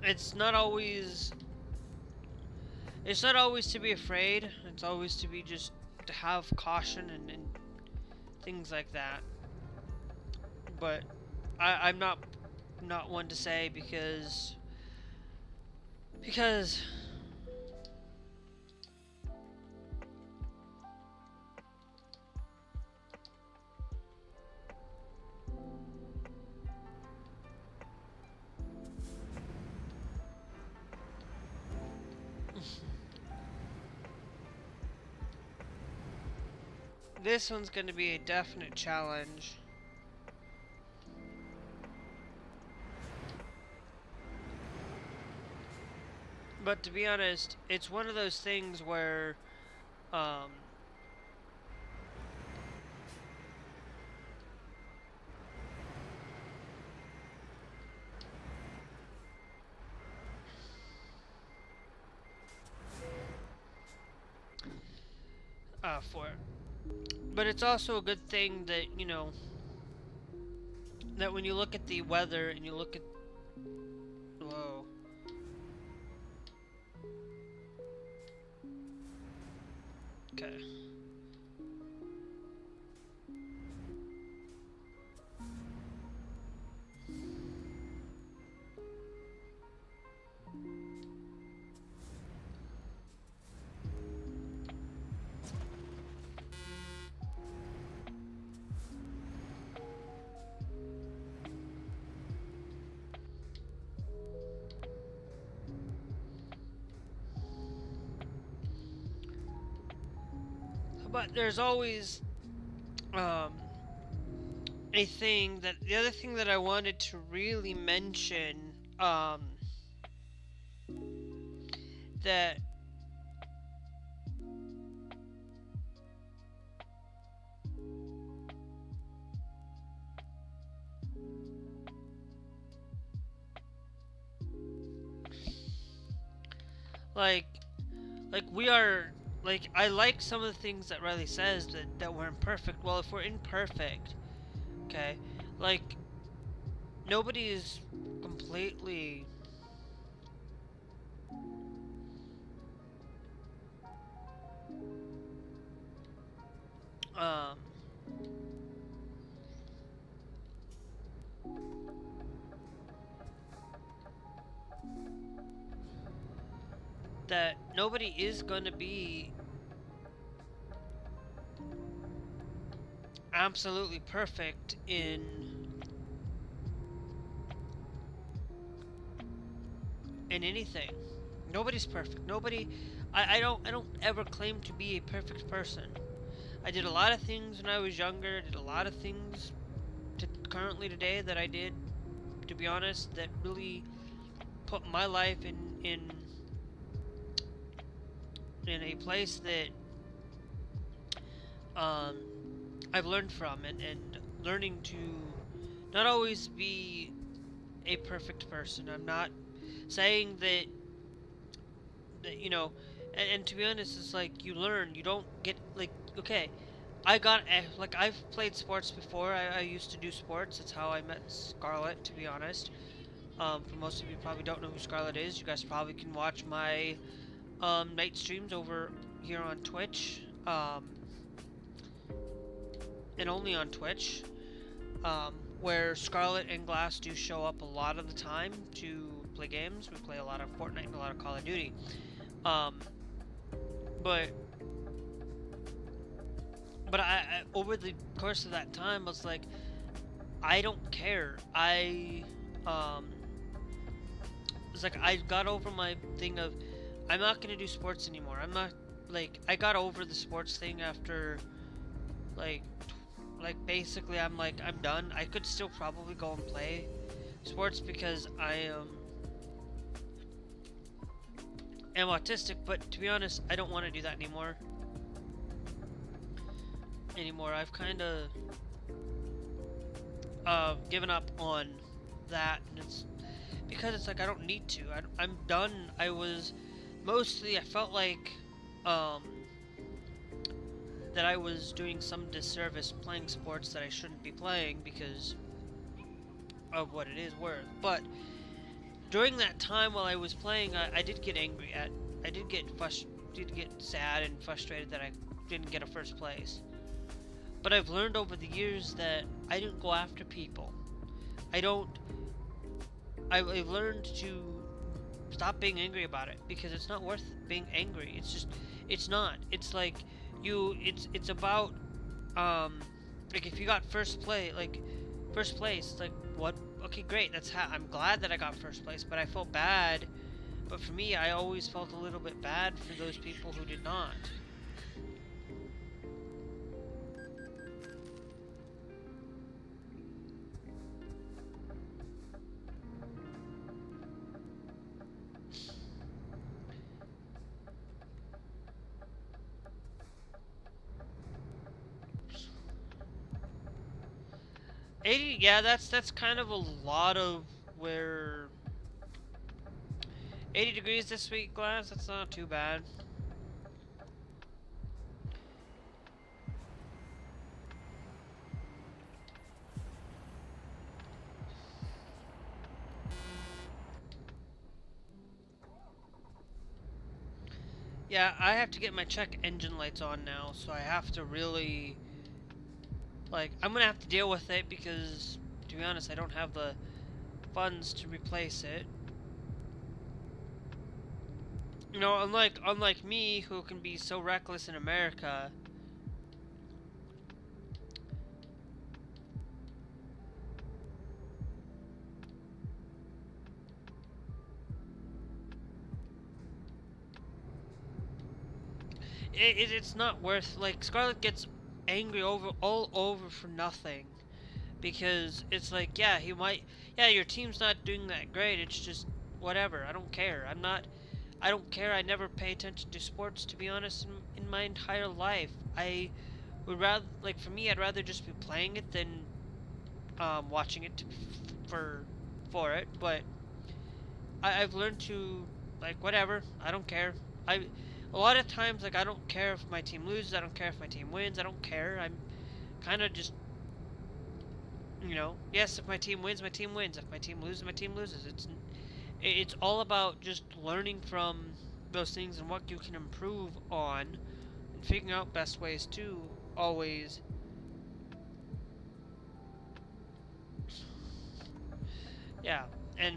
it's not always to be afraid. It's always to be just to have caution and things like that. But I'm not one to say because this one's going to be a definite challenge. But to be honest, it's one of those things where for it. But it's also a good thing that, you know, that when you look at the weather and you look at... Whoa. Okay. But there's always a thing that the other thing that I wanted to really mention that like we are like, I like some of the things that Riley says that we're imperfect. Well, if we're imperfect, okay, like, nobody is completely that nobody is going to be absolutely perfect in anything. Nobody's perfect. Nobody I don't ever claim to be a perfect person. I did a lot of things when I was younger, did a lot of things currently today that I did, to be honest, that really put my life in a place that I've learned from, and learning to not always be a perfect person. I'm not saying that you know, and to be honest, it's like you learn. You don't get like, okay, like, I've played sports before. I used to do sports. That's how I met Scarlett, to be honest. For most of you probably don't know who Scarlett is. You guys probably can watch my night streams over here on Twitch, and only on Twitch, where Scarlett and Glass do show up a lot of the time to play games. We play a lot of Fortnite and a lot of Call of Duty, but I over the course of that time, I was like, I don't care. It's like I got over my thing of I'm not gonna do sports anymore. I'm not, like, I got over the sports thing after like basically I'm like, I'm done. I could still probably go and play sports because I am autistic, but to be honest, I don't want to do that anymore. anymore. I've kind of given up on that, and it's because it's like I don't need to. I'm done. I felt like that I was doing some disservice playing sports that I shouldn't be playing because of what it is worth. But during that time while I was playing, I did get angry at, I did get sad and frustrated that I didn't get a first place. But I've learned over the years that I didn't go after people. I've learned to stop being angry about it because it's not worth being angry. It's not. It's like it's about like if you got first place, like what? Okay, great. I'm glad that I got first place, but I felt bad. But for me, I always felt a little bit bad for those people who did not. Yeah, that's kind of a lot of where 80 degrees this week, Glass. That's not too bad. Yeah, I have to get my check engine lights on now, so I have to really, like, I'm gonna have to deal with it because, to be honest, I don't have the funds to replace it. You know, unlike me, who can be so reckless in America. It's not worth, like, Scarlett gets angry all over for nothing. Because it's like, yeah, your team's not doing that great, it's just, whatever, I don't care. I don't care, I never pay attention to sports, to be honest, in my entire life. I would rather, like, for me, I'd rather just be playing it than, watching it for it, but I've learned to, like, whatever, I don't care. A lot of times, like, I don't care if my team loses, I don't care if my team wins, I don't care. I'm kind of just, you know, yes, if my team wins, my team wins. If my team loses, my team loses. It's all about just learning from those things and what you can improve on, and figuring out best ways to always. Yeah, and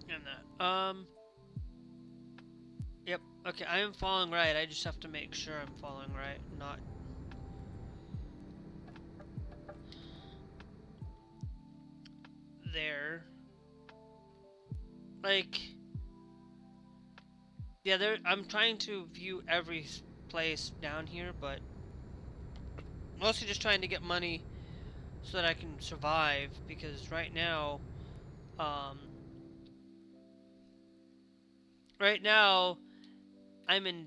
that. Yep. Okay, I am following right. I just have to make sure I'm following right, not. There. Like, yeah, I'm trying to view every place down here, but mostly just trying to get money so that I can survive, because right now I'm in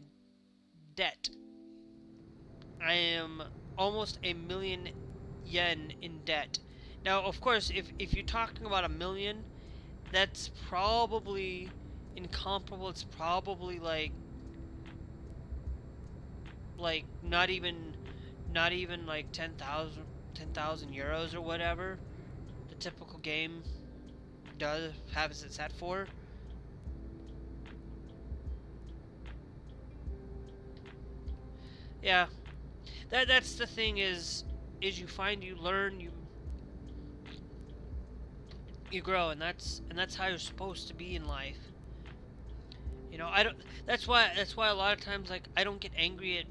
debt. I am almost 1,000,000 yen in debt. Now, of course, if you're talking about 1,000,000, that's probably incomparable. It's probably like not even like 10,000 euros or whatever the typical game has it set for. Yeah, that's the thing is you learn, you grow, and that's how you're supposed to be in life. You know, that's why a lot of times, like, I don't get angry at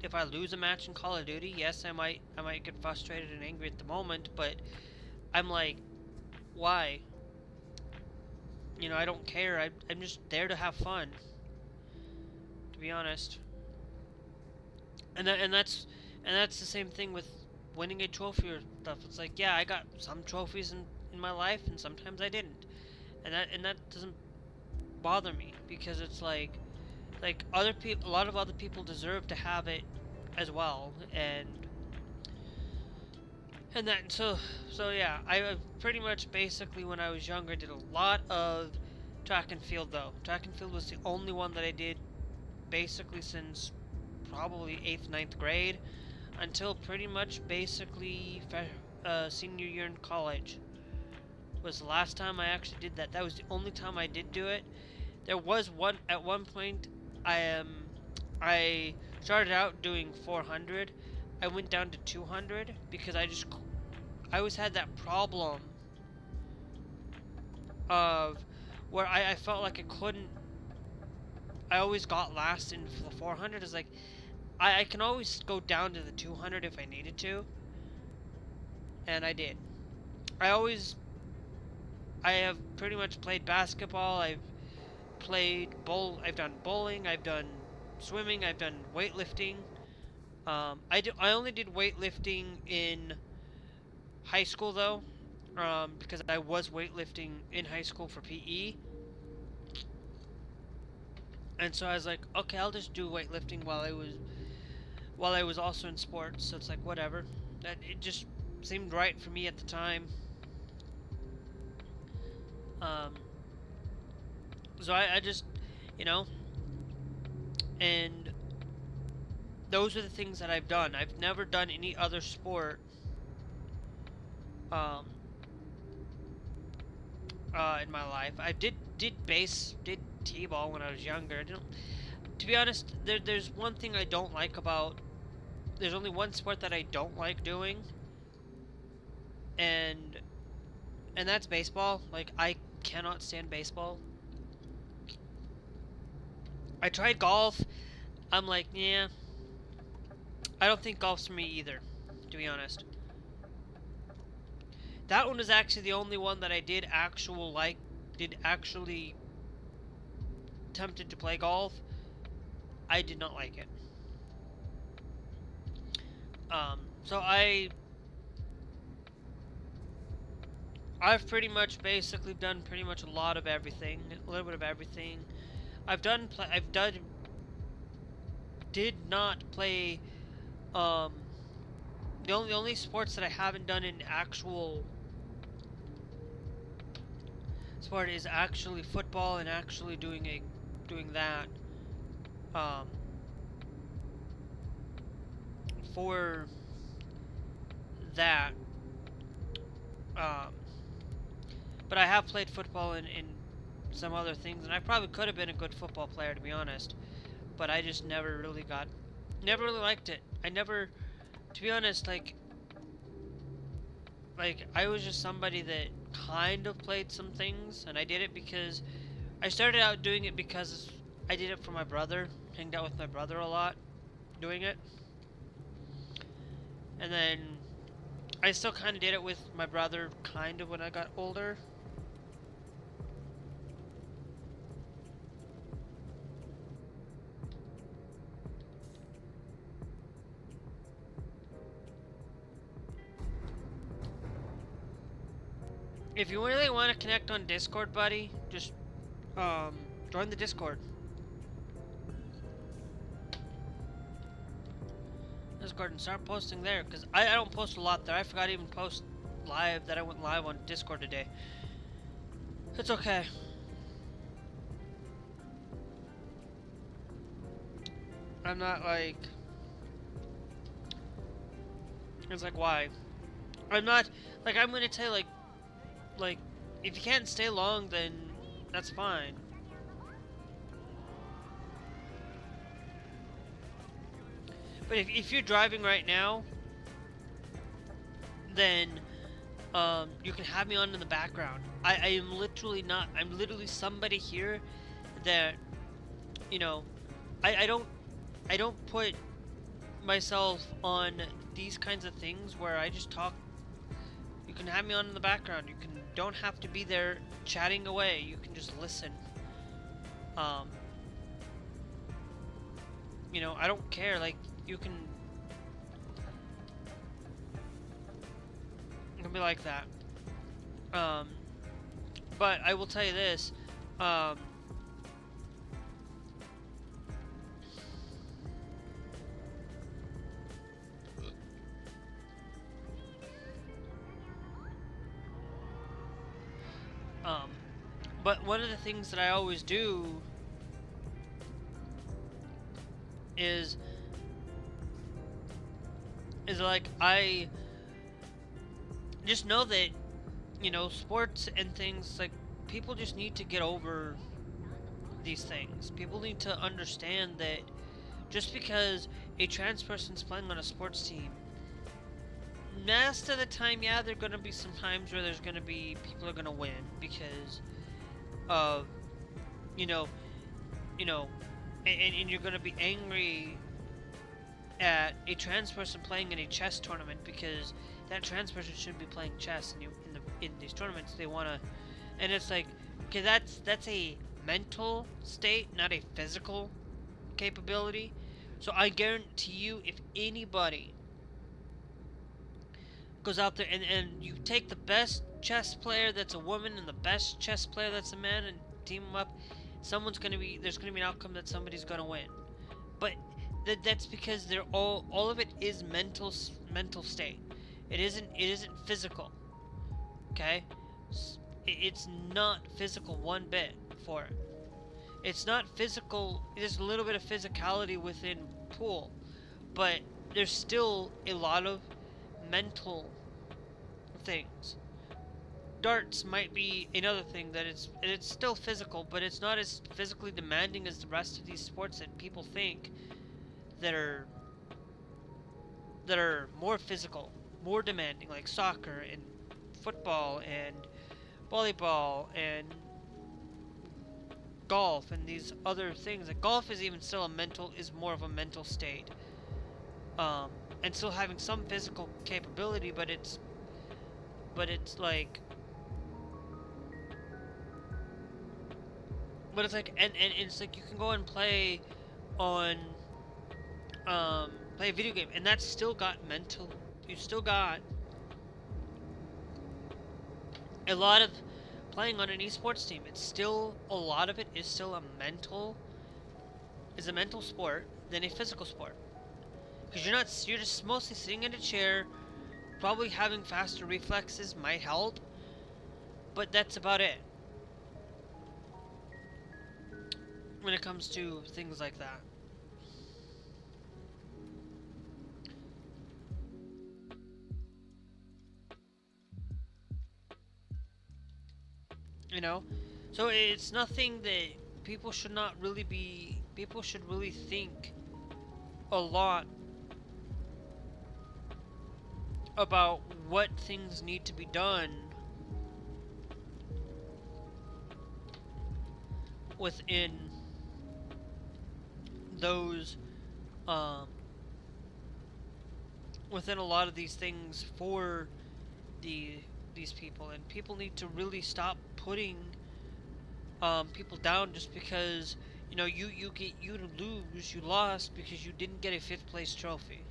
if I lose a match in Call of Duty. Yes, I might get frustrated and angry at the moment, but I'm like, why? You know, I don't care. I'm just there to have fun, to be honest. And that's the same thing with winning a trophy or stuff. It's like, yeah, I got some trophies in my life, and sometimes I didn't, and that doesn't bother me, because it's like other people, a lot of other people deserve to have it as well, and that so yeah, I pretty much basically when I was younger did a lot of track and field though. Track and field was the only one that I did basically since probably 8th, ninth grade until pretty much basically senior year in college was the last time I actually did that. That was the only time I did do it. There was at one point I started out doing 400. I went down to 200 because I always had that problem of where I felt like I couldn't. I always got last in the 400. It's like I can always go down to the 200 if I needed to, and I did. I have pretty much played basketball. I've done bowling. I've done swimming. I've done weightlifting. I only did weightlifting in high school though, because I was weightlifting in high school for PE. And so I was like, okay, I'll just do weightlifting while I was also in sports. So it's like whatever. That it just seemed right for me at the time. So I just, you know, and those are the things that I've done. I've never done any other sport in my life. I did t-ball when I was younger. To be honest, there's one thing I don't like about. There's only one sport that I don't like doing, and that's baseball. Like I cannot stand baseball. I tried golf. I'm like, yeah. I don't think golf's for me either, to be honest. That one was actually the only one that I did actually tempted to play golf. I did not like it. So I've pretty much basically done pretty much a lot of everything, a little bit of everything. Did not play, the only sports that I haven't done in actual sport is actually football and actually doing that, for that, but I have played football in some other things, and I probably could have been a good football player, to be honest, but I just never really liked it. To be honest, like I was just somebody that kind of played some things, and I did it because I started out doing it because I did it for my brother, hanged out with my brother a lot doing it, and then I still kind of did it with my brother kind of when I got older. If you really want to connect on Discord, buddy, just join the Discord. Discord and start posting there, because I don't post a lot there. I forgot to even post live that I went live on Discord today. It's okay. I'm not like... It's like, why? I'm not... Like, I'm gonna tell you, like, if you can't stay long, then that's fine. But if you're driving right now, then you can have me on in the background. I am literally not. I'm literally somebody here that, you know, I don't put myself on these kinds of things where I just talk. You can have me on in the background. You don't have to be there chatting away. You can just listen. You know, I don't care. Like, you can be like that. But I will tell you this. Um, but one of the things that I always do is like I just know that, you know, sports and things, like, people just need to get over these things. People need to understand that just because a trans person's playing on a sports team, most of the time, yeah, there are going to be some times where there's going to be people are going to win because of, you know, and you're going to be angry at a trans person playing in a chess tournament because that trans person shouldn't be playing chess in these tournaments. They want to, and it's like, okay, that's a mental state, not a physical capability. So I guarantee you, if anybody goes out there and you take the best chess player that's a woman and the best chess player that's a man and team them up, there's gonna be an outcome that somebody's gonna win. But that's because they're all of it is mental state. It isn't physical. Okay, it's not physical one bit for it. It's not physical. There's a little bit of physicality within pool, but there's still a lot of mental things. Darts might be another thing that it's still physical, but it's not as physically demanding as the rest of these sports that people think that are more physical, more demanding, like soccer and football and volleyball and golf and these other things. Like golf is even still is more of a mental state, and still having some physical capability, but it's like, and it's like you can go and play on play a video game, and that's still got mental. You still got a lot of playing on an esports team. It's still, a lot of it is still a mental sport than a physical sport, because you're just mostly sitting in a chair. Probably having faster reflexes might help, but that's about it when it comes to things like that. You know, so it's nothing that people should really think a lot about what things need to be done within those within a lot of these things for these people, and people need to really stop putting people down just because, you know, you lost because you didn't get a 5th place trophy.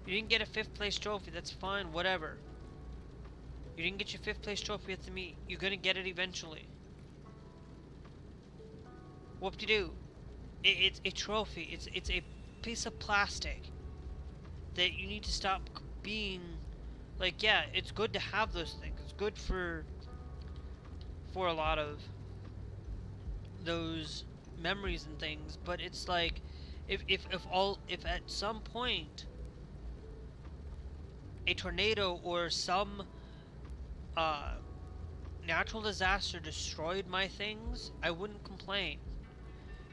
You didn't get a 5th place trophy, that's fine, whatever. You didn't get your 5th place trophy at the meet. You're gonna get it eventually. Whoop-de-doo. It's a trophy. It's a piece of plastic that you need to stop being like, yeah, it's good to have those things. It's good for a lot of those memories and things, but it's like, if at some point a tornado or some natural disaster destroyed my things, I wouldn't complain.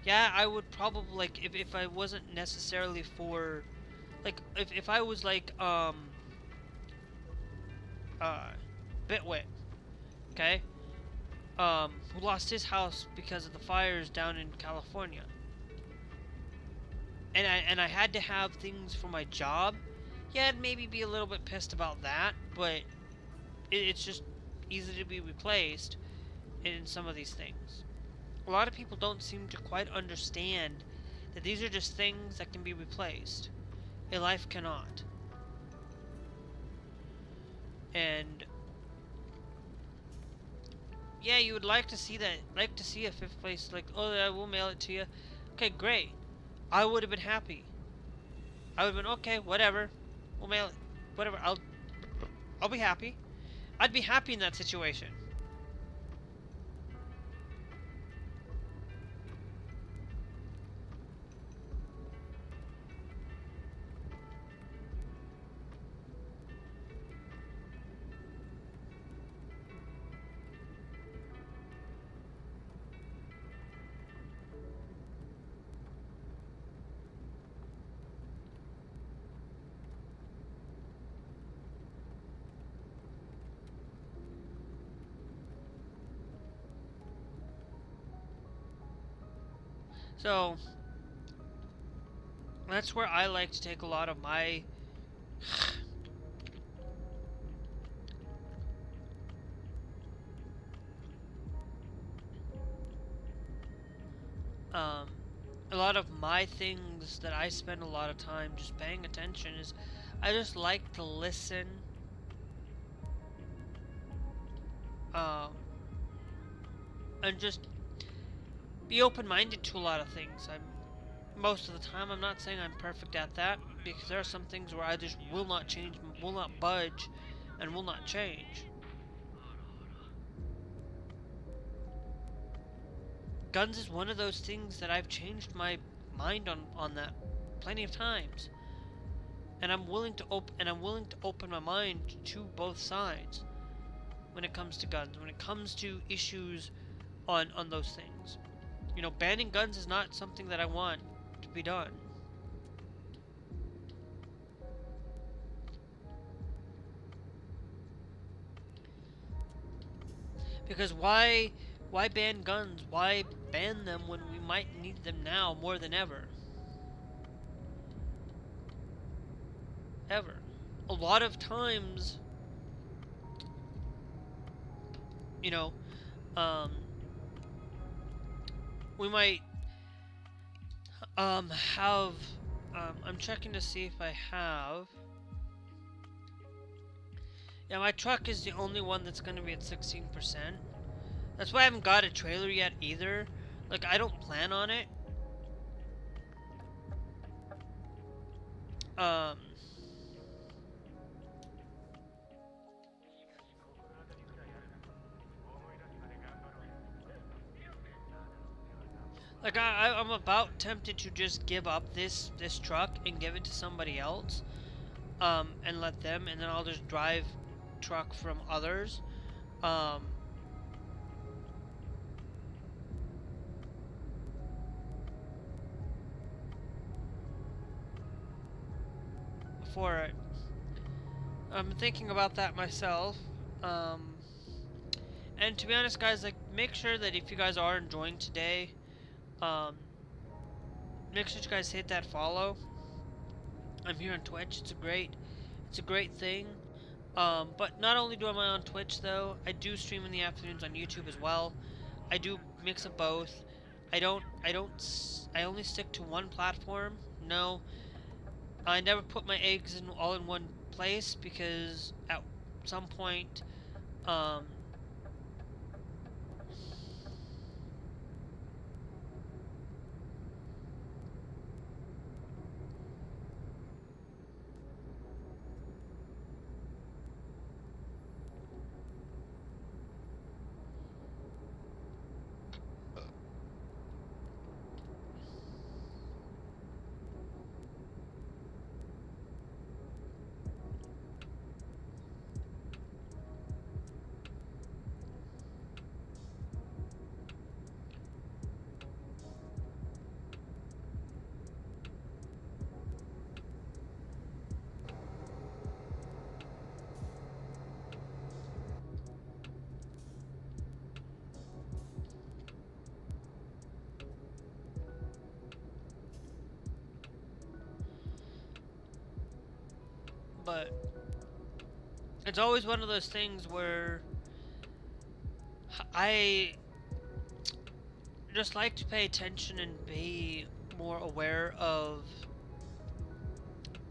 Yeah, I would probably, like, if I wasn't necessarily for, like, if I was like Bitwit, okay, who lost his house because of the fires down in California, and I had to have things for my job, yeah, I'd maybe be a little bit pissed about that, but it's just easy to be replaced in some of these things. A lot of people don't seem to quite understand that these are just things that can be replaced. A life cannot. And yeah, you would like to see that, like to see a 5th place, like, oh, I will mail it to you. Okay, great. I would have been happy. I would have been, okay, whatever. We'll mail it. Whatever. I'll be happy. I'd be happy in that situation. So that's where I like to take a lot of my a lot of my things that I spend a lot of time just paying attention is I just like to listen, um, and just be open-minded to a lot of things. Most of the time, I'm not saying I'm perfect at that, because there are some things where I just will not change, will not budge, and will not change. Guns is one of those things that I've changed my mind on that plenty of times. And I'm willing to open my mind to both sides when it comes to guns, when it comes to issues on those things. You know, banning guns is not something that I want to be done. Because why ban guns? Why ban them when we might need them now more than ever? Ever. A lot of times, you know, we might have I'm checking to see if I have. Yeah, my truck is the only one that's going to be at 16%. That's why I haven't got a trailer yet either. Like, I don't plan on it. Like, I'm about tempted to just give up this truck and give it to somebody else. And let them, and then I'll just drive truck from others. For it. I'm thinking about that myself. And to be honest, guys, like, make sure that if you guys are enjoying today, make sure you guys hit that follow. I'm here on Twitch. It's a great thing. But not only do I on Twitch though, I do stream in the afternoons on YouTube as well. I do mix of both. I only stick to one platform. No, I never put my eggs all in one place, because at some point, but it's always one of those things where I just like to pay attention and be more aware of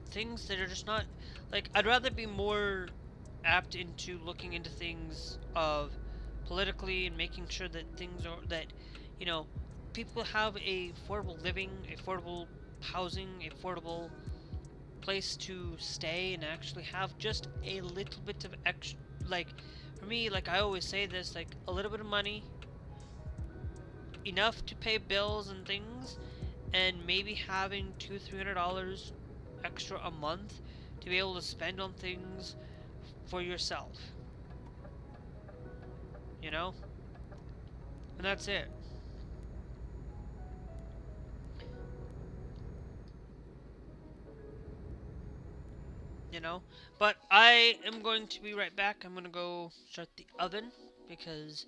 things that are just not, like, I'd rather be more apt into looking into things of politically and making sure that things are, that, you know, people have a affordable living, affordable housing, affordable place to stay, and actually have just a little bit of extra, like, for me, like I always say this, like, a little bit of money, enough to pay bills and things, and maybe having $200-300 extra a month to be able to spend on things for yourself, you know, and that's it. You know, but I am going to be right back. I'm gonna go start the oven because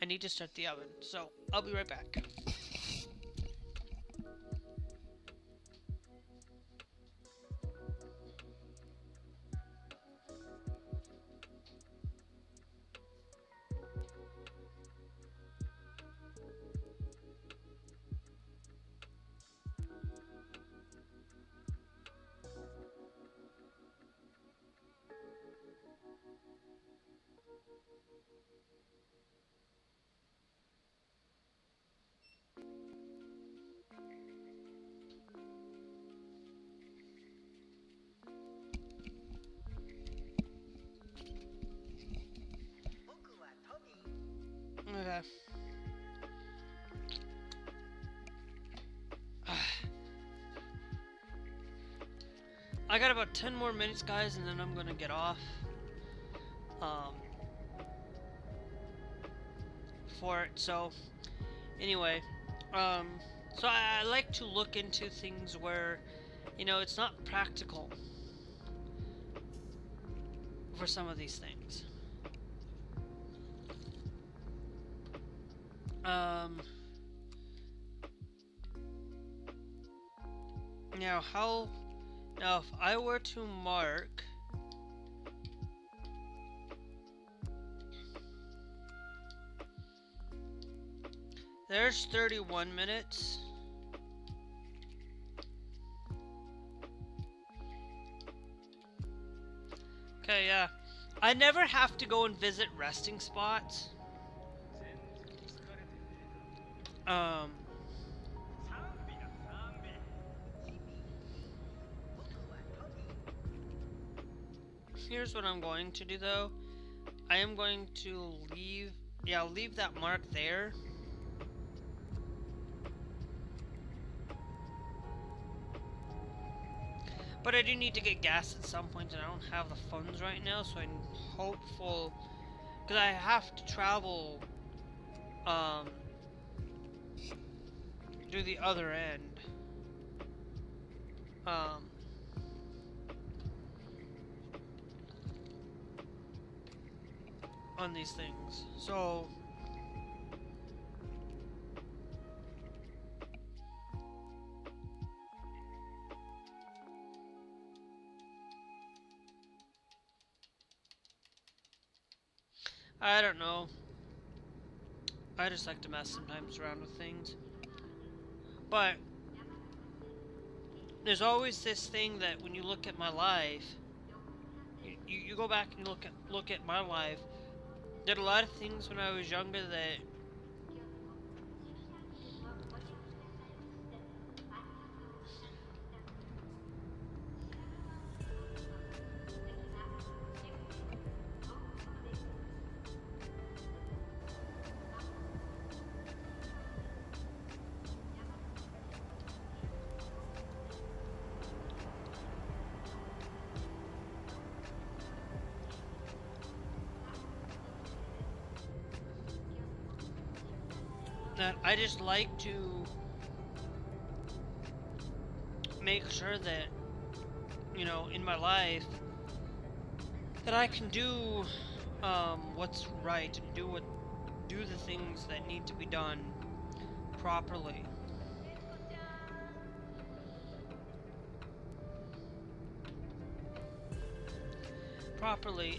I need to start the oven, so I'll be right back. I got about 10 more minutes, guys, and then I'm gonna get off. For it. So, anyway, so I like to look into things where, you know, it's not practical for some of these things. Now if I were to mark there's 31 minutes. Okay, yeah. I never have to go and visit resting spots. Here's what I'm going to do though. I am going to leave, I'll leave that mark there. But I do need to get gas at some point, and I don't have the funds right now, so I'm hopeful, because I have to travel, to the other end, on these things, so I don't know. I just like to mess sometimes around with things. But there's always this thing that when you look at my life, you go back and look at my life. Did a lot of things when I was younger that I just like to make sure that, you know, in my life, that I can do what's right and do the things that need to be done properly.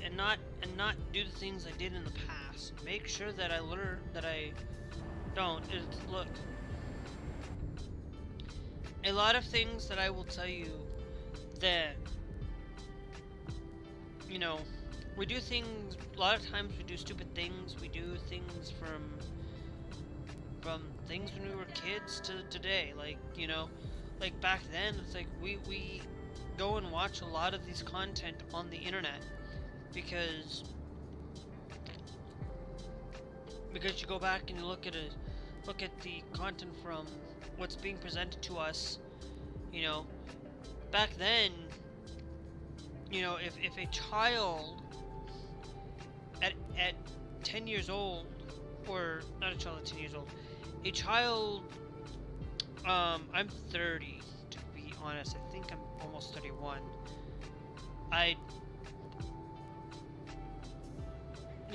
And not do the things I did in the past. Make sure that I learn that I don't. Look, a lot of things that I will tell you that, you know, we do things, a lot of times we do stupid things, we do things from things when we were kids to today, like, you know, like back then, it's like we go and watch a lot of these content on the internet because you go back and you look at the content from what's being presented to us, you know, back then, you know, if a child at 10 years old, or not a child at 10 years old, a child, I'm 30 to be honest, I think I'm almost 31,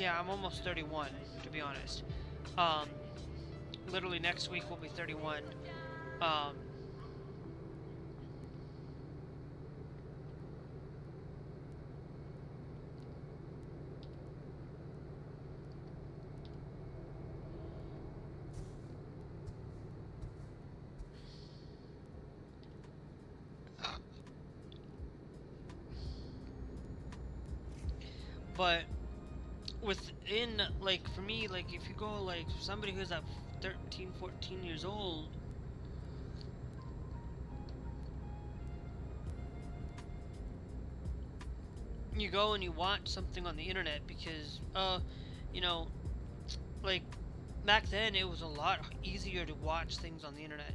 I'm almost 31 to be honest. Literally next week will be 31. But within, like, for me, like, if you go, like, somebody who's at 13, 14 years old, you go and you watch something on the internet because, you know, like, back then it was a lot easier to watch things on the internet.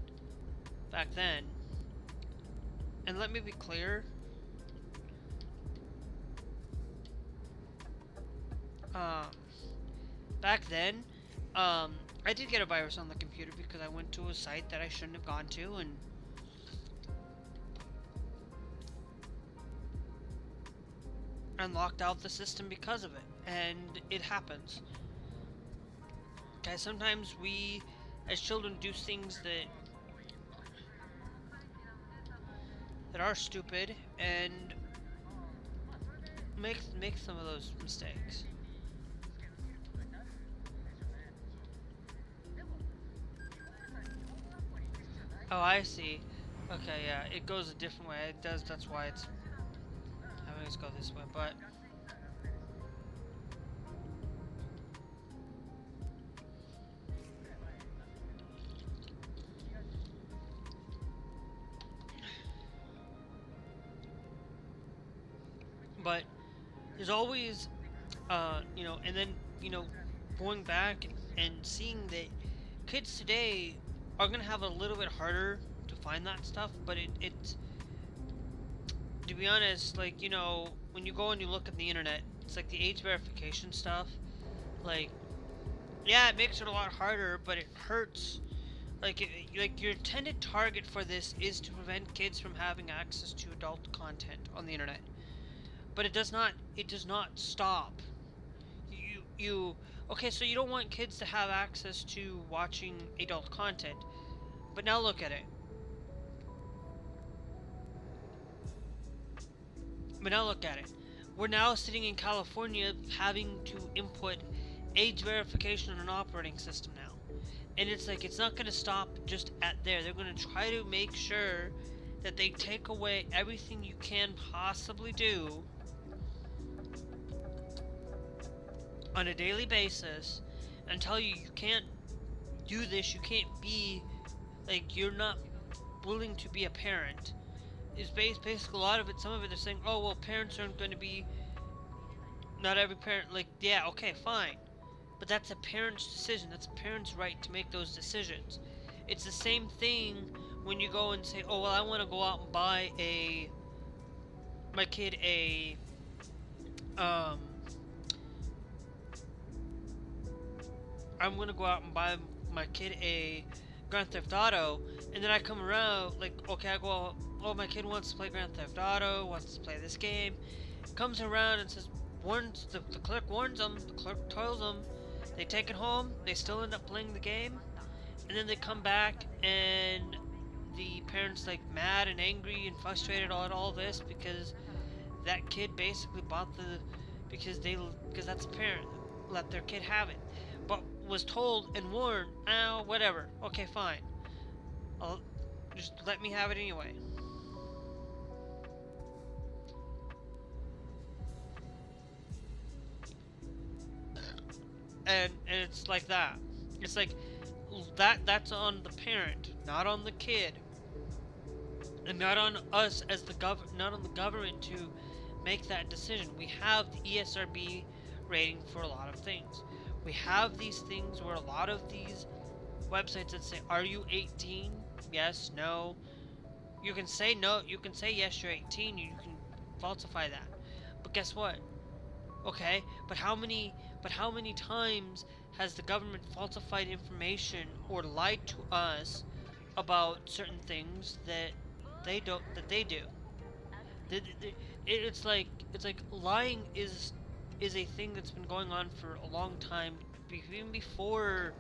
Back then. And let me be clear, um, back then, I did get a virus on the computer because I went to a site that I shouldn't have gone to, and locked out the system because of it. And it happens. Guys, sometimes we, as children, do things that are stupid and make some of those mistakes. Oh, I see. Okay, yeah, it goes a different way. It does. That's why it's having us go this way. But there's always, you know, and then, you know, going back and seeing that kids today are gonna have a little bit harder to find that stuff, but it's, to be honest, like, you know, when you go and you look at the internet, it's like the age verification stuff, like, yeah, it makes it a lot harder, but it hurts. Like, like your intended target for this is to prevent kids from having access to adult content on the internet. But it does not stop. Okay, so you don't want kids to have access to watching adult content. But now look at it. We're now sitting in California having to input age verification on an operating system now. And it's like, it's not going to stop just at there. They're going to try to make sure that they take away everything you can possibly do on a daily basis and tell you can't do this, you can't be, like, you're not willing to be a parent. It's basically a lot of it, some of it they're saying, oh, well, parents aren't going to be, not every parent, like, yeah, okay, fine. But that's a parent's decision, that's a parent's right to make those decisions. It's the same thing when you go and say, oh, well, I want to go out and buy my kid I'm gonna go out and buy my kid a Grand Theft Auto, and then I come around, like, okay, I go, oh, my kid wants to play Grand Theft Auto, wants to play this game, comes around and says, the clerk warns them, the clerk tells them, they take it home, they still end up playing the game, and then they come back, and the parents, like, mad and angry and frustrated at all this, because that kid basically bought because that's a parent, let their kid have it. But was told and warned, oh, whatever, okay, fine, just let me have it anyway. And it's like that. It's like that's on the parent, not on the kid, and not on us as not on the government to make that decision. We have the ESRB rating for a lot of things. We have these things where a lot of these websites that say, are you 18? Yes, no. You can say no, you can say yes, you're 18, you can falsify that. But guess what? Okay, but how many times has the government falsified information or lied to us about certain things that they do? It's like lying is a thing that's been going on for a long time, even before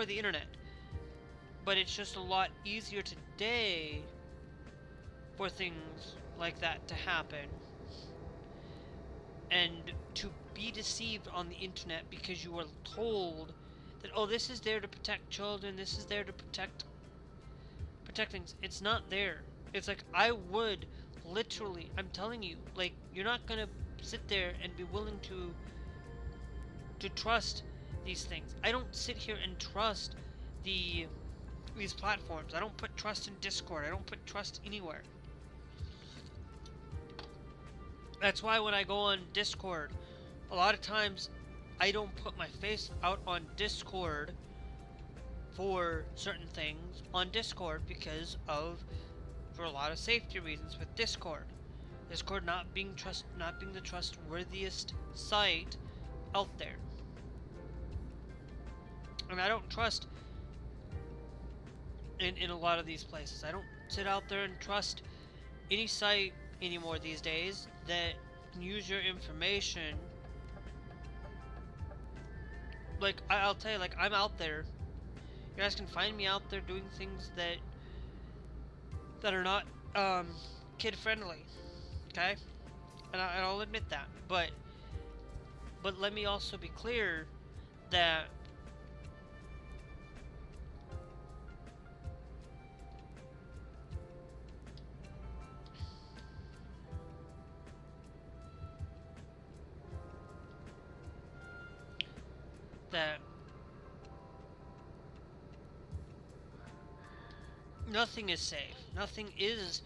the internet. But it's just a lot easier today for things like that to happen, and to be deceived on the internet because you are told that, oh, this is there to protect children, this is there to protect things. It's not there. It's like, I would literally, I'm telling you, like, you're not gonna sit there and be willing to trust these things. I don't sit here and trust these platforms. I don't put trust in Discord. I don't put trust anywhere. That's why when I go on Discord, a lot of times I don't put my face out on Discord for certain things on Discord for a lot of safety reasons with Discord. Discord not being the trustworthiest site out there. And I don't trust in a lot of these places. I don't sit out there and trust any site anymore these days that can use your information. Like, I'll tell you, like, I'm out there. You guys can find me out there doing things that are not kid friendly. Okay? And I'll admit that. But let me also be clear that nothing is safe. Nothing is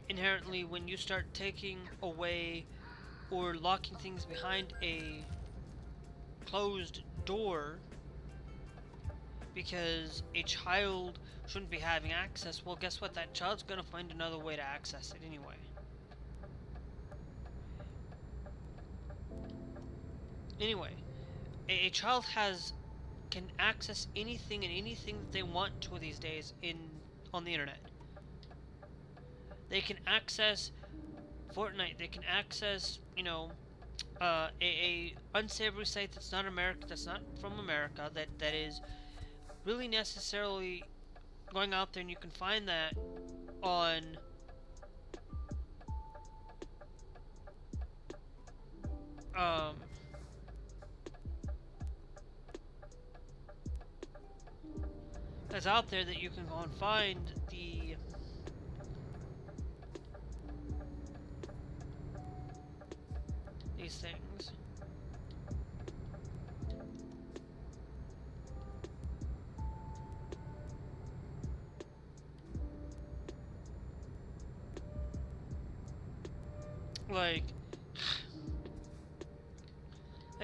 inherently when you start taking away or locking things behind a closed door because a child shouldn't be having access. Well, guess what? That child's gonna find another way to access it anyway. Anyway, a child can access anything and anything that they want to these days on the internet. They can access Fortnite. They can access, you know, a unsavory site that's not America, that's not from America, that is really necessarily going out there, and you can find that on that's out there that you can go and find these things. Like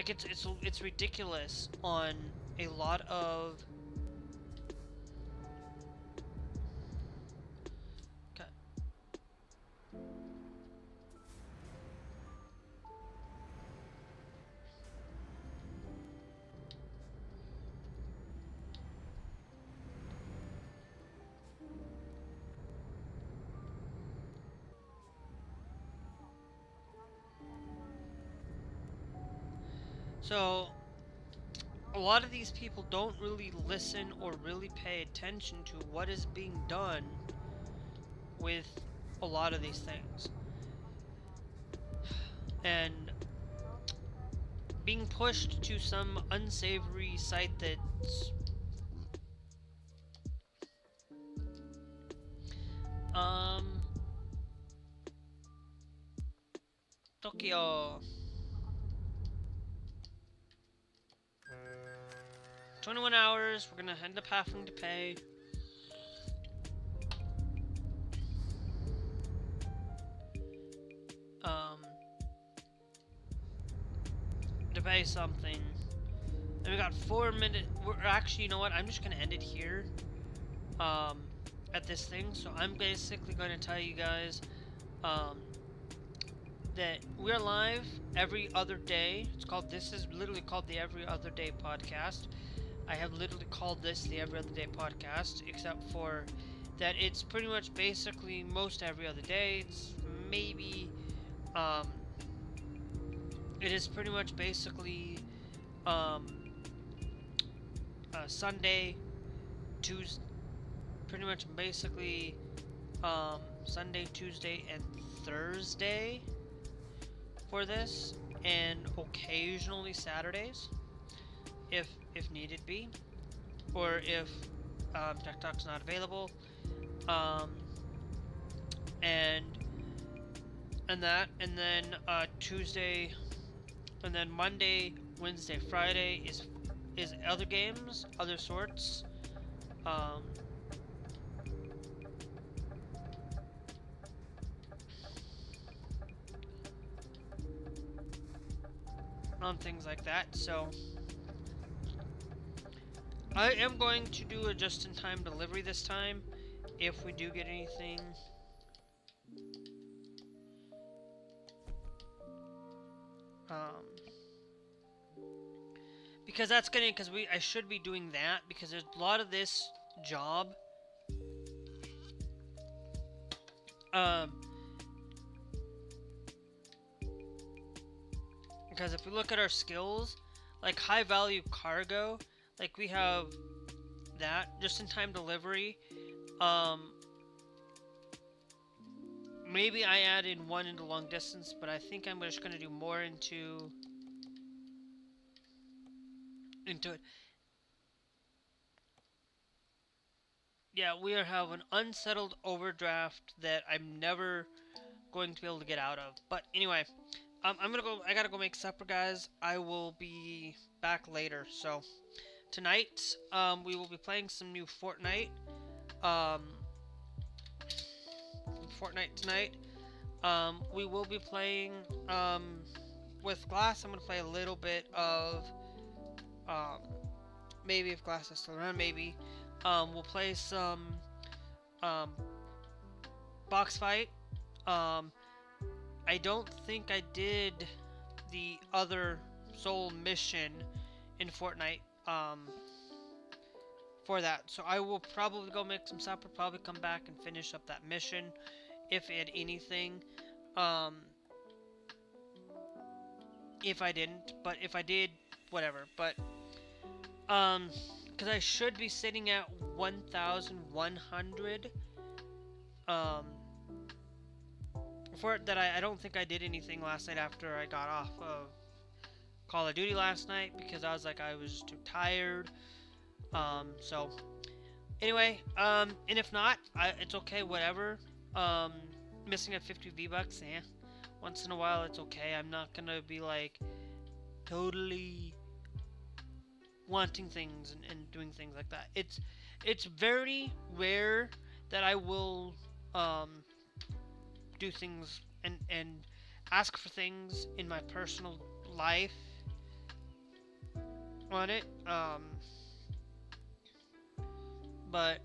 it's ridiculous on a lot of so a lot of these people don't really listen or really pay attention to what is being done with a lot of these things. And being pushed to some unsavory site that's Tokyo. 21 hours, we're gonna end up having to pay. To pay something. And we got 4 minutes. We're actually, you know what? I'm just gonna end it here. At this thing. So I'm basically gonna tell you guys, that we're live every other day. This is literally called the Every Other Day podcast. I have literally called this the Every Other Day podcast, except for that it's pretty much basically most every other day. It's maybe, it is pretty much basically, Sunday, Tuesday, pretty much basically, Sunday, Tuesday, and Thursday for this, and occasionally Saturdays, if needed be, or if TikTok's not available, and then Tuesday, and then Monday, Wednesday, Friday is other games, other sorts, on things like that. So I am going to do a just-in-time delivery this time, if we do get anything. Because that's gonna, I should be doing that because there's a lot of this job. Because if we look at our skills, like high value cargo, like we have that just in time delivery. Maybe I added one into long distance, but I think I'm just gonna do more into it. Yeah, we have an unsettled overdraft that I'm never going to be able to get out of. But anyway, I'm gonna go. I gotta go make supper, guys. I will be back later. So tonight, we will be playing some new Fortnite. Fortnite tonight. We will be playing with Glass. I'm gonna play a little bit of maybe if Glass is still around. Maybe we'll play some box fight. I don't think I did the other soul mission in Fortnite for that, so I will probably go make some supper, probably come back and finish up that mission, if at anything. If I didn't, but if I did, whatever. But because I should be sitting at 1,100 for it, that I don't think I did anything last night after I got off of Call of Duty last night because I was too tired. So anyway, and if not, it's okay, whatever. Missing at 50 V-Bucks, once in a while it's okay. I'm not gonna be like totally wanting things and doing things like that. It's very rare that I will do things and ask for things in my personal life on it. But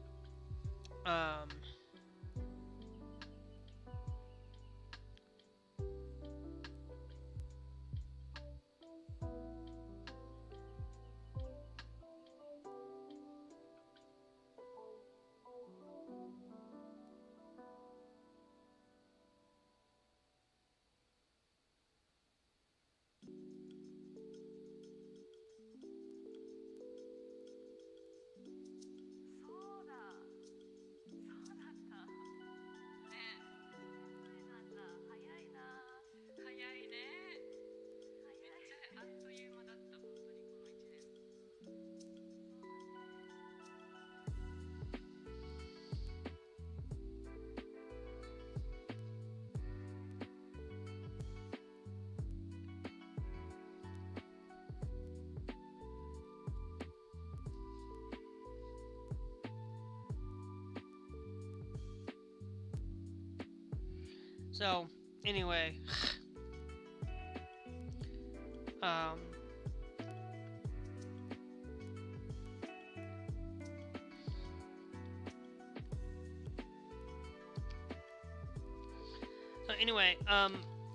so anyway,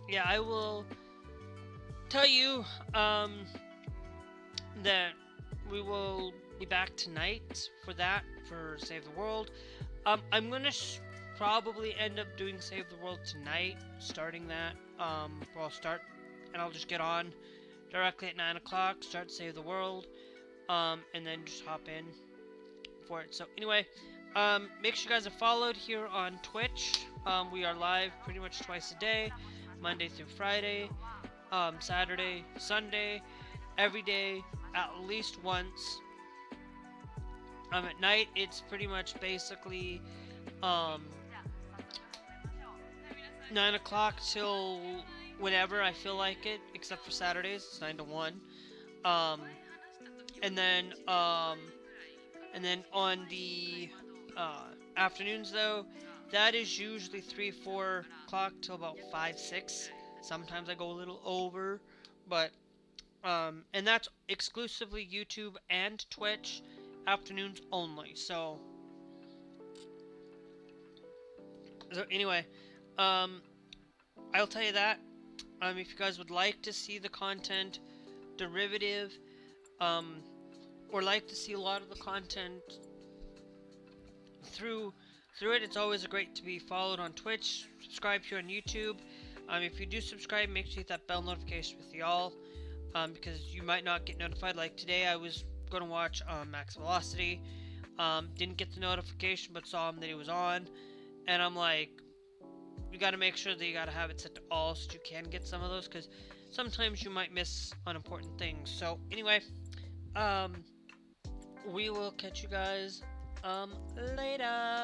yeah, I will tell you that we will be back tonight for Save the World. I'm gonna probably end up doing Save the World tonight, starting that. I'll start, and I'll just get on directly at 9 o'clock, start Save the World, and then just hop in for it. So anyway, make sure you guys are followed here on Twitch. We are live pretty much twice a day, Monday through Friday, Saturday, Sunday, every day, at least once. At night, it's pretty much basically 9 o'clock till whenever I feel like it, except for Saturdays, it's 9 to 1. And then on the afternoons, though, that is usually 3, 4 o'clock till about 5, 6. Sometimes I go a little over, but and that's exclusively YouTube and Twitch, afternoons only. So anyway, I'll tell you that If you guys would like to see the content derivative, or like to see a lot of the content through it, it's always great to be followed on Twitch, subscribe here on YouTube. If you do subscribe, make sure you hit that bell notification with y'all, because you might not get notified. Like today, I was going to watch Max Velocity, didn't get the notification, but saw him that he was on, and I'm like, you got to make sure that you got to have it set to all so you can get some of those, because sometimes you might miss unimportant things. So anyway, we will catch you guys later.